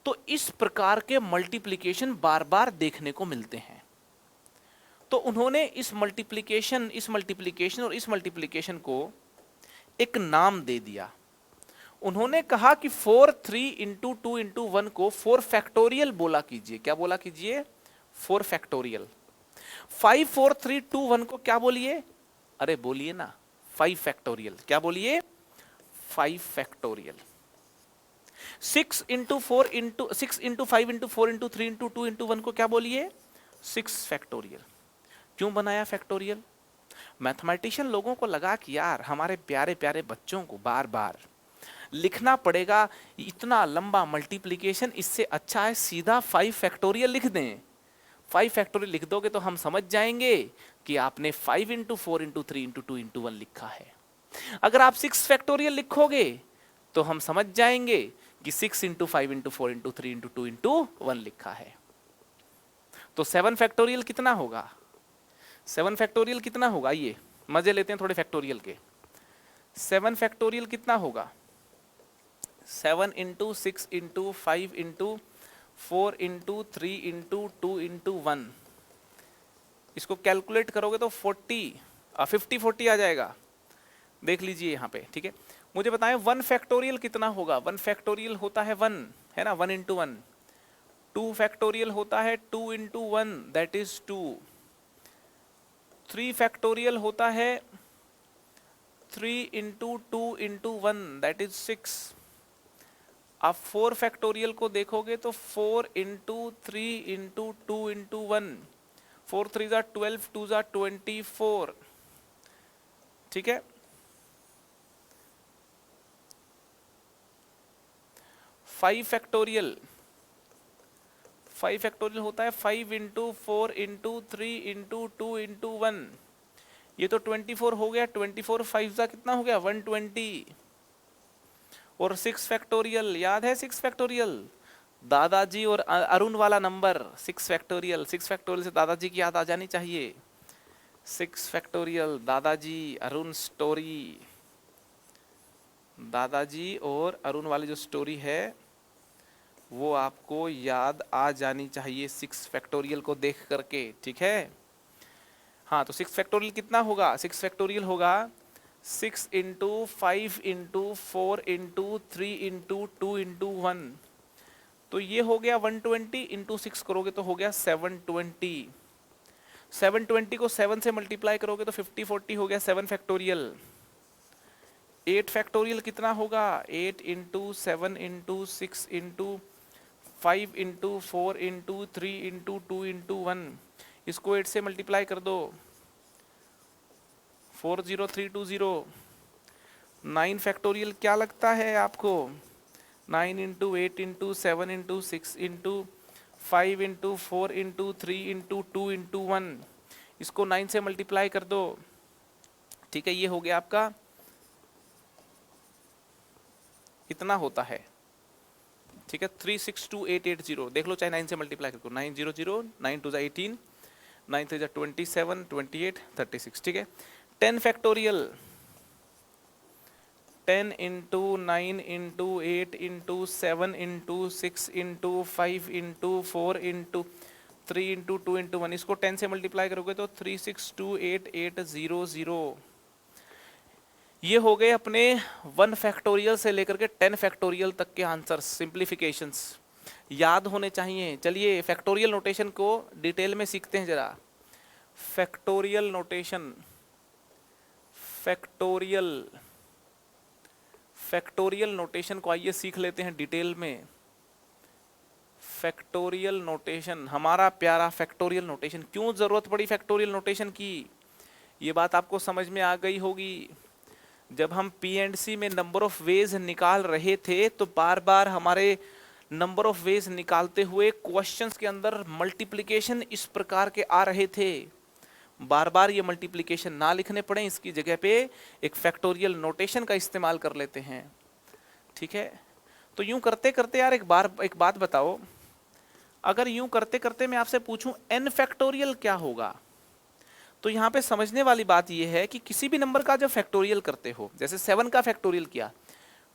तो इस प्रकार के मल्टीप्लिकेशन बार बार देखने को मिलते हैं। तो उन्होंने इस मल्टीप्लिकेशन और इस मल्टीप्लिकेशन को एक नाम दे दिया। उन्होंने कहा कि 4 3 इंटू 2 इंटू 1 को 4 फैक्टोरियल बोला कीजिए। क्या बोला कीजिए? 4 फैक्टोरियल। 5 4 3 2 1 को क्या बोलिए? अरे बोलिए ना, 5 फैक्टोरियल। क्या बोलिए? 5 factorial. 6 into 4 into 6 into 5 into 4 into 3 into 2 into 1 को क्या बोलिए? 6 फैक्टोरियल। क्यों बनाया फैक्टोरियल? मैथमेटिशियन लोगों को लगा कि यार हमारे प्यारे प्यारे बच्चों को बार बार लिखना पड़ेगा इतना लंबा मल्टीप्लिकेशन, इससे अच्छा है सीधा 5 फैक्टोरियल लिख दें। 5 फैक्टोरियल लिख दोगे तो हम समझ जाएंगे कि आपने 5 इंटू 4 इंटू 3 इंटू 2 इंटू 1 लिखा है। अगर आप 6 फैक्टोरियल लिखोगे तो हम समझ जाएंगे कि 6 into 5 into 4 into 3 into 2 into 1 लिखा है। तो 7 फैक्टोरियल कितना होगा? 7 फैक्टोरियल कितना होगा? ये मजे लेते हैं थोड़े फैक्टोरियल के। 7 फैक्टोरियल कितना होगा? 7 into 6 into 5 into 4 into 3 into 2 into 1, इसको कैलकुलेट करोगे तो 50 आ जाएगा। देख लीजिए यहाँ पे, ठीक है। मुझे बताएं 1 फैक्टोरियल कितना होगा? 1 फैक्टोरियल होता है 1, है ना, 1 इंटू 1। 2 फैक्टोरियल होता है 2 इंटू 1, दैट इज 2। 3 फैक्टोरियल होता है 3 इंटू 2 इंटू 1, दैट इज 6। आप 4 फैक्टोरियल को देखोगे तो 4 इंटू 3 इंटू 2 इंटू 1, 4 3 जा 12, 2 जा 24, ठीक है। 5 फैक्टोरियल होता है 5 इंटू 4 इंटू 3 इंटू 2 इंटू 1, ये तो 24 हो गया। 24 5 जा कितना हो गया? 120। और 6 फैक्टोरियल, याद है 6 फैक्टोरियल? दादाजी और अरुण वाला नंबर 6 फैक्टोरियल। 6 फैक्टोरियल से दादाजी की याद आ जानी चाहिए। 6 फैक्टोरियल, दादाजी अरुण स्टोरी, दादाजी और अरुण वाली जो स्टोरी है वो आपको याद आ जानी चाहिए 6 फैक्टोरियल को देख करके, ठीक है। हाँ, तो 6 फैक्टोरियल कितना होगा? 6 फैक्टोरियल होगा 6 into 5 into 4 into 3 into 2 into 1, तो ये हो गया 120। इंटू 6 करोगे तो हो गया 720। 720 को 7 से मल्टीप्लाई करोगे तो 50 40 हो गया 7 फैक्टोरियल। 8 फैक्टोरियल कितना होगा? 8 into 7 into 6 into 5 into 4 into 3 into 2 into 1, इसको 8 से मल्टीप्लाई कर दो, 40320। 9 फैक्टोरियल क्या लगता है आपको? 9 into 8 into 7 into 6 into 5 into 4 into 3 into 2 into 1, इसको 9 से मल्टीप्लाई कर दो, ठीक है। ये हो गया आपका, इतना होता है, ठीक है। 362880 देख लो, चाहे 9 से मल्टीप्लाई करो। 900, 9 2 18, 9 3 27, 28, 36, ठीक है। 10 factorial, 10 into 9 into 8 into 7 into 6 into 5 into 4 into 3 into 2 into 1, इसको 10 से मल्टीप्लाई करोगे तो 3628800। ये हो गए अपने 1 फैक्टोरियल से लेकर के 10 फैक्टोरियल तक के आंसर, सिंप्लीफिकेशंस याद होने चाहिए। चलिए फैक्टोरियल नोटेशन को डिटेल में सीखते हैं जरा। फैक्टोरियल नोटेशन, फैक्टोरियल नोटेशन को आइए सीख लेते हैं डिटेल में। फैक्टोरियल नोटेशन, हमारा प्यारा फैक्टोरियल नोटेशन, क्यों जरूरत पड़ी फैक्टोरियल नोटेशन की, ये बात आपको समझ में आ गई होगी। जब हम पी&सी में नंबर ऑफ वेज निकाल रहे थे तो बार बार हमारे नंबर ऑफ वेज निकालते हुए क्वेश्चंस के अंदर मल्टीप्लिकेशन इस प्रकार के आ रहे थे। बार बार ये मल्टीप्लिकेशन ना लिखने पड़े, इसकी जगह पे एक फैक्टोरियल नोटेशन का इस्तेमाल कर लेते हैं, ठीक है। तो यूं करते करते यार एक बात बताओ, अगर यूं करते करते मैं आपसे पूछूं n फैक्टोरियल क्या होगा, तो यहाँ पे समझने वाली बात यह है कि किसी भी नंबर का जब फैक्टोरियल करते हो, जैसे 7 का फैक्टोरियल किया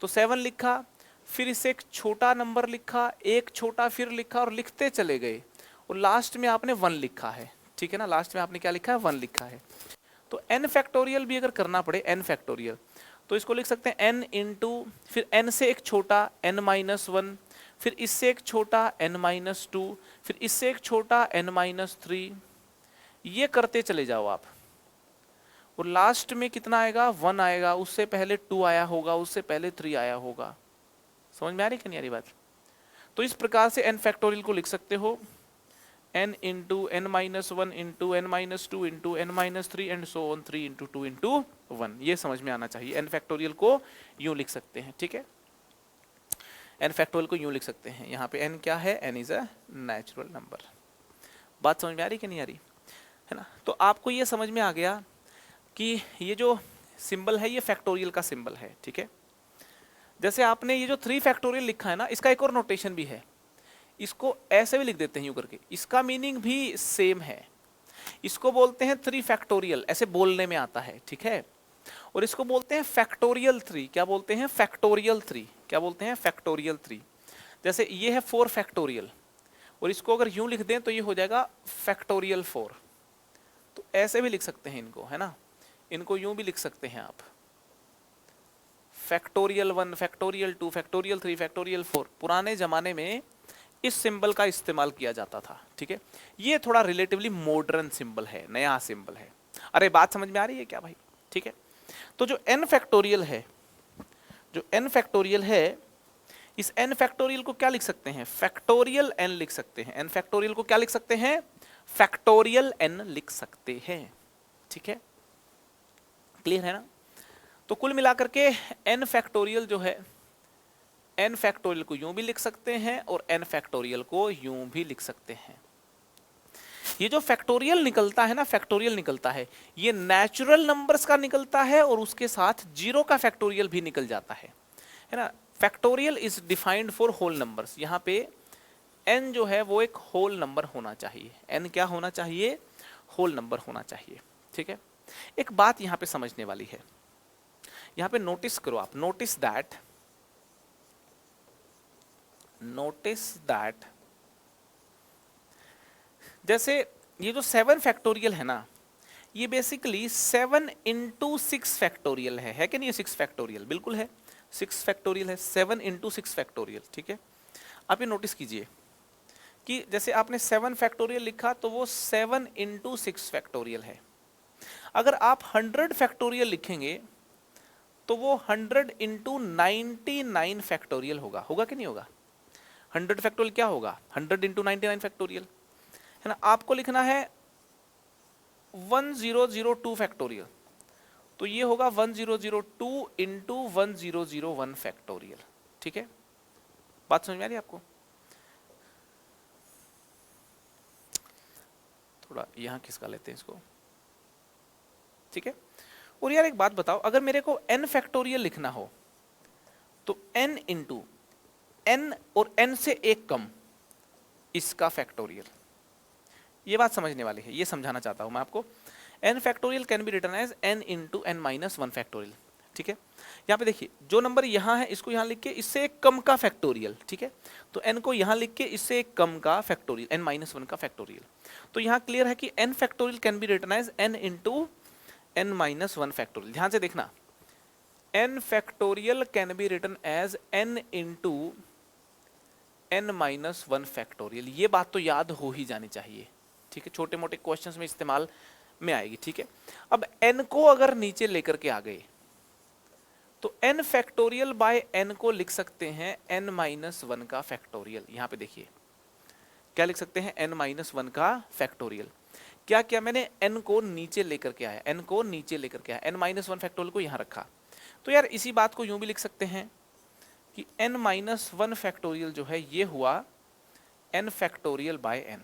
तो 7 लिखा, फिर इससे एक छोटा नंबर लिखा, एक छोटा फिर लिखा और लिखते चले गए, और लास्ट में आपने 1 लिखा है, ठीक है ना। लास्ट में आपने क्या लिखा है, 1 लिखा है। तो n फैक्टोरियल भी अगर करना पड़े, n फैक्टोरियल, तो इसको लिख सकते हैं n इंटू, फिर n से एक छोटा n-1, फिर इससे एक छोटा n-2, फिर इससे एक छोटा n-3, ये करते चले जाओ आप, और लास्ट में कितना आएगा, 1 आएगा। उससे पहले 2 आया होगा, उससे पहले 3 आया होगा। समझ में आ रही कि नहीं आ रही बात। तो इस प्रकार से n फैक्टोरियल को लिख सकते हो, n into n-1 into n-2 into n-3 and so on 3 into 2 into 1। ये समझ में आना चाहिए। n फैक्टोरियल को यूं लिख सकते हैं, ठीक है। n फैक्टोरियल को यूं लिख सकते हैं, यहाँ पे n क्या है, n is a natural number. बात समझ में आ रही कि नहीं आ रही है ना। तो आपको ये समझ में आ गया कि ये जो सिंबल है ये फैक्टोरियल का सिंबल है, ठीक है। जैसे आपने ये जो 3 फैक्टोरियल लिखा है ना, इसका एक और नोटेशन भी है, इसको ऐसे भी लिख देते हैं यूं करके, इसका मीनिंग भी सेम है। इसको बोलते हैं 3 फैक्टोरियल, ऐसे बोलने में आता है, ठीक है। और इसको बोलते हैं फैक्टोरियल 3। क्या बोलते हैं, फैक्टोरियल 3। क्या बोलते हैं, फैक्टोरियल 3। जैसे ये है 4 फैक्टोरियल, और इसको अगर यूं लिख दें तो ये हो जाएगा फैक्टोरियल 4। तो ऐसे भी लिख सकते हैं इनको, है ना। इनको यूं भी लिख सकते हैं आप, फैक्टोरियल 1, फैक्टोरियल 2, फैक्टोरियल 3, फैक्टोरियल 4। पुराने जमाने में इस सिंबल का इस्तेमाल किया जाता था, ठीक है। ये थोड़ा रिलेटिवली मॉडर्न सिंबल है, नया सिंबल है। अरे बात समझ में आ रही है क्या भाई, ठीक है। तो जो n फैक्टोरियल है, जो n फैक्टोरियल है, इस n फैक्टोरियल को क्या लिख सकते हैं, फैक्टोरियल n लिख सकते हैं। n फैक्टोरियल को क्या लिख सकते हैं, फैक्टोरियल n लिख सकते हैं, ठीक है। क्लियर है ना। तो कुल मिलाकर के n फैक्टोरियल जो है, n फैक्टोरियल को यूं भी लिख सकते हैं और n फैक्टोरियल को यूं भी लिख सकते हैं। ये जो फैक्टोरियल निकलता है ना, फैक्टोरियल निकलता है, ये नेचुरल नंबर्स का निकलता है और उसके साथ 0 का फैक्टोरियल भी निकल जाता है ना। Factorial is defined for whole numbers. यहाँ पे n जो है वो एक होल नंबर होना चाहिए। n क्या होना चाहिए, होल नंबर होना चाहिए, ठीक है। एक बात यहाँ पे समझने वाली है, यहाँ पे नोटिस करो आप, नोटिस दैट जैसे ये जो 7 फैक्टोरियल है ना, ये बेसिकली 7 इंटू 6 फैक्टोरियल है कि नहीं। 6 फैक्टोरियल बिल्कुल है, 6 फैक्टोरियल है, 7 इंटू 6 फैक्टोरियल, ठीक है। आप ये नोटिस कीजिए कि जैसे आपने 7 फैक्टोरियल लिखा तो वो 7 इंटू 6 फैक्टोरियल है। अगर आप 100 फैक्टोरियल लिखेंगे तो वो 100 इंटू 99 फैक्टोरियल होगा कि नहीं होगा। 100 फैक्टोरियल क्या होगा, 100 इंटू 99 फैक्टोरियल, है ना। आपको लिखना है 1002 फैक्टोरियल, तो ये होगा 1002 इंटू 1001 फैक्टोरियल, ठीक है। बात समझ में आ रही है आपको। थोड़ा यहां खिसका लेते हैं इसको, ठीक है। और यार एक बात बताओ, अगर मेरे को n फैक्टोरियल लिखना हो तो n इंटू n और n से एक कम इसका फैक्टोरियल, ये बात समझने वाली है, ये समझाना चाहता हूं मैं आपको। n factorial can be written as n into n minus one factorial, ठीक है। यहाँ पे देखिए जो नंबर यहाँ है इसको यहाँ लिख के इससे एक कम का फैक्टोरियल, ठीक है। तो n को यहाँ लिख के इससे एक कम का फैक्टोरियल, n माइनस वन का फैक्टोरियल। तो यहाँ क्लियर है कि n factorial can be written as n into n minus one factorial. ध्यान से देखना, n factorial can be written as n into n minus one factorial. ये बात तो याद हो ही जानी चाहिए, ठीक है, छोटे मोटे क्वेश्चंस में इस्तेमाल में आएगी, ठीक है। अब n को अगर नीचे लेकर के आ गए तो n फैक्टोरियल बाय n को लिख सकते हैं n माइनस वन का फैक्टोरियल। यहां पे देखिए क्या लिख सकते हैं, n माइनस वन का फैक्टोरियल। क्या क्या मैंने n को नीचे लेकर के आया, n को नीचे लेकर के आया, n माइनस वन फैक्टोरियल को यहां रखा। तो यार इसी बात को यूं भी लिख सकते हैं कि n माइनस वन फैक्टोरियल जो है ये हुआ n फैक्टोरियल बाय n,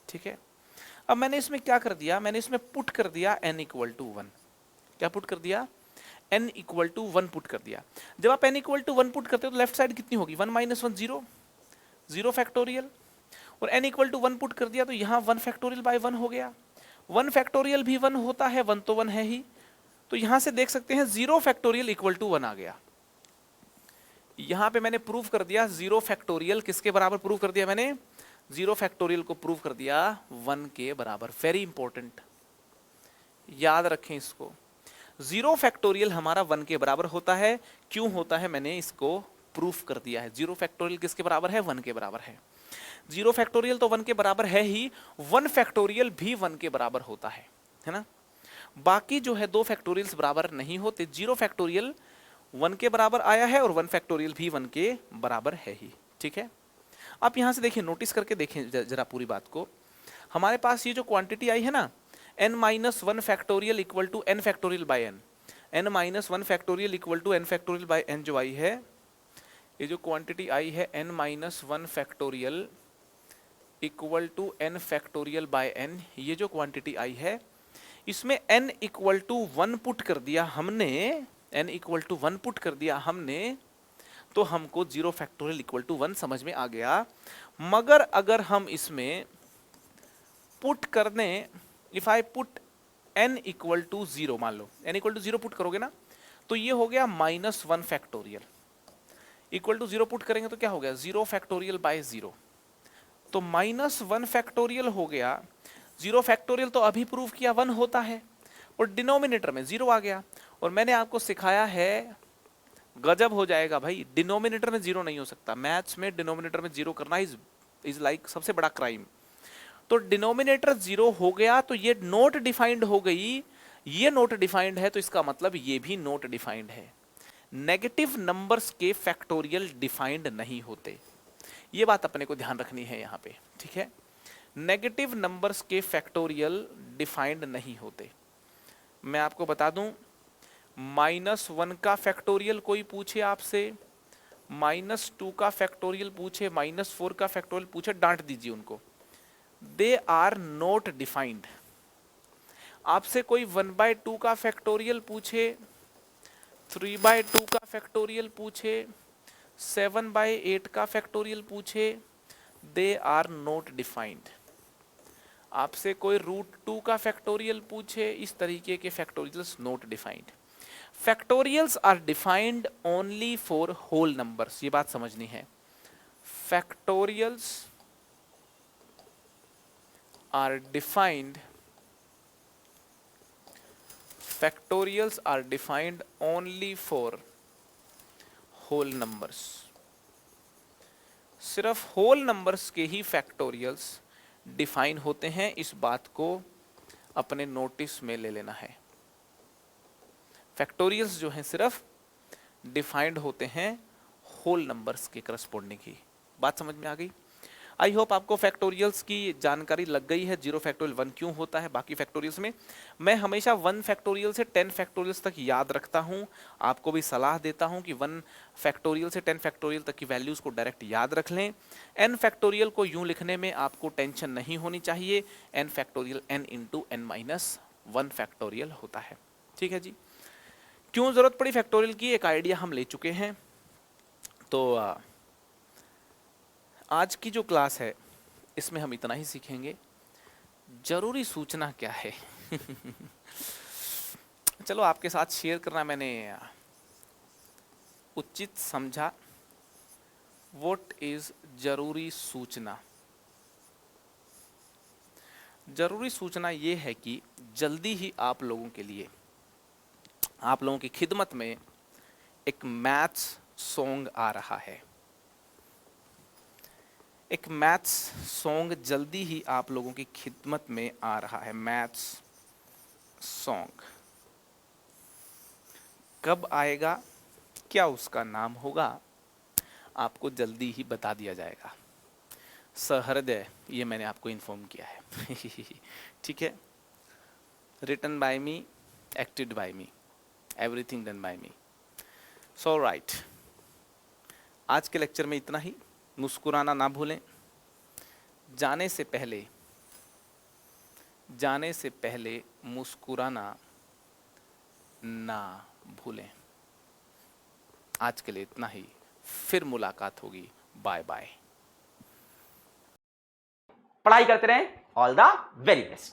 ठीक है। अब मैंने इसमें क्या कर दिया, मैंने इसमें पुट कर दिया n इक्वल टू वन। क्या पुट कर दिया, n equal to one put कर दिया। जब आप n equal to one put करते हो तो लेफ्ट साइड कितनी होगी, one minus one zero, zero factorial. और n equal to one put कर दिया तो यहाँ वन फैक्टोरियल बाय वन हो गया। वन फैक्टोरियल भी वन होता है, वन तो वन है ही। तो यहां से देख सकते हैं zero factorial equal to one आ गया। यहां पे मैंने प्रूव कर दिया जीरो फैक्टोरियल किसके बराबर प्रूव कर दिया मैंने, जीरो फैक्टोरियल को प्रूव कर दिया वन के बराबर। वेरी इंपॉर्टेंट, याद रखें इसको, जीरो फैक्टोरियल हमारा वन के बराबर होता है। क्यों होता है, मैंने इसको प्रूफ कर दिया है। जीरो फैक्टोरियल किसके बराबर है, वन के बराबर है। जीरो फैक्टोरियल तो वन के बराबर है ही, वन फैक्टोरियल भी वन के बराबर होता है ना। बाकी जो है दो फैक्टोरियल्स बराबर नहीं होते। जीरो फैक्टोरियल वन के बराबर आया है और वन फैक्टोरियल भी वन के बराबर है ही, ठीक है। आप यहां से देखिए, नोटिस करके देखें जरा पूरी बात को। हमारे पास ये जो क्वांटिटी आई है ना, n minus one factorial equal to n factorial by n, n minus one factorial equal to n factorial by n जो आई है, ये जो क्वांटिटी आई है n minus one factorial equal to n factorial by n, ये जो quantity आई है इसमें n equal to one put कर दिया हमने, n equal to one put कर दिया हमने, तो हमको zero factorial equal to one समझ में आ गया। मगर अगर हम इसमें पुट कर दें, if I put n equal to zero, मान लो n equal to zero put करोगे ना, तो ये हो गया minus one factorial. Equal to zero put करेंगे तो क्या हो गया, जीरो फैक्टोरियल बाय जीरो, तो माइनस वन फैक्टोरियल हो गया। जीरो फैक्टोरियल तो अभी प्रूव किया वन होता है, और डिनोमिनेटर में जीरो आ गया। और मैंने आपको सिखाया है, गजब हो जाएगा भाई, डिनोमिनेटर में जीरो नहीं हो सकता। मैथ्स में डिनोमिनेटर में जीरो करना इज लाइक सबसे बड़ा क्राइम। तो डिनोमिनेटर जीरो हो गया तो ये नोट डिफाइंड हो गई, ये नोट डिफाइंड है तो इसका मतलब ये भी नोट डिफाइंड है। नेगेटिव नंबर्स के फैक्टोरियल डिफाइंड नहीं होते, ये बात अपने को ध्यान रखनी है यहाँ पे, ठीक है। नेगेटिव नंबर्स के फैक्टोरियल डिफाइंड नहीं होते। मैं आपको बता दूं, माइनस वन का फैक्टोरियल कोई पूछे आपसे, माइनस टू का फैक्टोरियल पूछे, माइनस फोर का फैक्टोरियल पूछे, डांट दीजिए उनको, दे आर नोट डिफाइंड। आपसे कोई वन बाय टू का फैक्टोरियल पूछे, थ्री बाय टू का फैक्टोरियल पूछे, सेवन बाय एट का फैक्टोरियल पूछे, दे आर नोट डिफाइंड। आपसे कोई रूट टू का फैक्टोरियल पूछे, इस तरीके के factorials not defined. Factorials are defined only for whole numbers, ये बात समझनी है। Factorials are defined, factorials are defined only for whole numbers. सिर्फ होल नंबर्स के ही फैक्टोरियल्स डिफाइन होते हैं, इस बात को अपने नोटिस में ले लेना है। फैक्टोरियल्स जो हैं सिर्फ डिफाइंड होते हैं होल नंबर्स के करस्पॉन्डिंग ही। बात समझ में आ गई? आई होप आपको फैक्टोरियल्स की जानकारी लग गई है, जीरो फैक्टोरियल वन क्यों होता है। बाकी फैक्टोरियल्स में मैं हमेशा वन फैक्टोरियल से 10 फैक्टोरियल्स तक याद रखता हूं। आपको भी सलाह देता हूं कि वन फैक्टोरियल से 10 फैक्टोरियल तक की वैल्यूज को डायरेक्ट याद रख लें। n फैक्टोरियल को यूं लिखने में आपको टेंशन नहीं होनी चाहिए, n factorial n into n minus one factorial होता है। ठीक है जी, क्यों जरूरत पड़ी फैक्टोरियल की एक आइडिया हम ले चुके हैं। तो आज की जो क्लास है इसमें हम इतना ही सीखेंगे। जरूरी सूचना क्या है? चलो आपके साथ शेयर करना मैंने उचित समझा। व्हाट इज जरूरी सूचना? जरूरी सूचना ये है कि जल्दी ही आप लोगों के लिए, आप लोगों की खिदमत में एक मैथ्स सॉन्ग आ रहा है। एक मैथ्स सॉन्ग जल्दी ही आप लोगों की खिदमत में आ रहा है। मैथ्स सॉन्ग कब आएगा, क्या उसका नाम होगा, आपको जल्दी ही बता दिया जाएगा। सहृदय ये मैंने आपको इन्फॉर्म किया है। ठीक है। Written by me, acted by me, everything done by me. So right, आज के लेक्चर में इतना ही। मुस्कुराना ना भूलें। जाने से पहले मुस्कुराना ना भूलें। आज के लिए इतना ही, फिर मुलाकात होगी। Bye bye. पढ़ाई करते रहें। All the very best.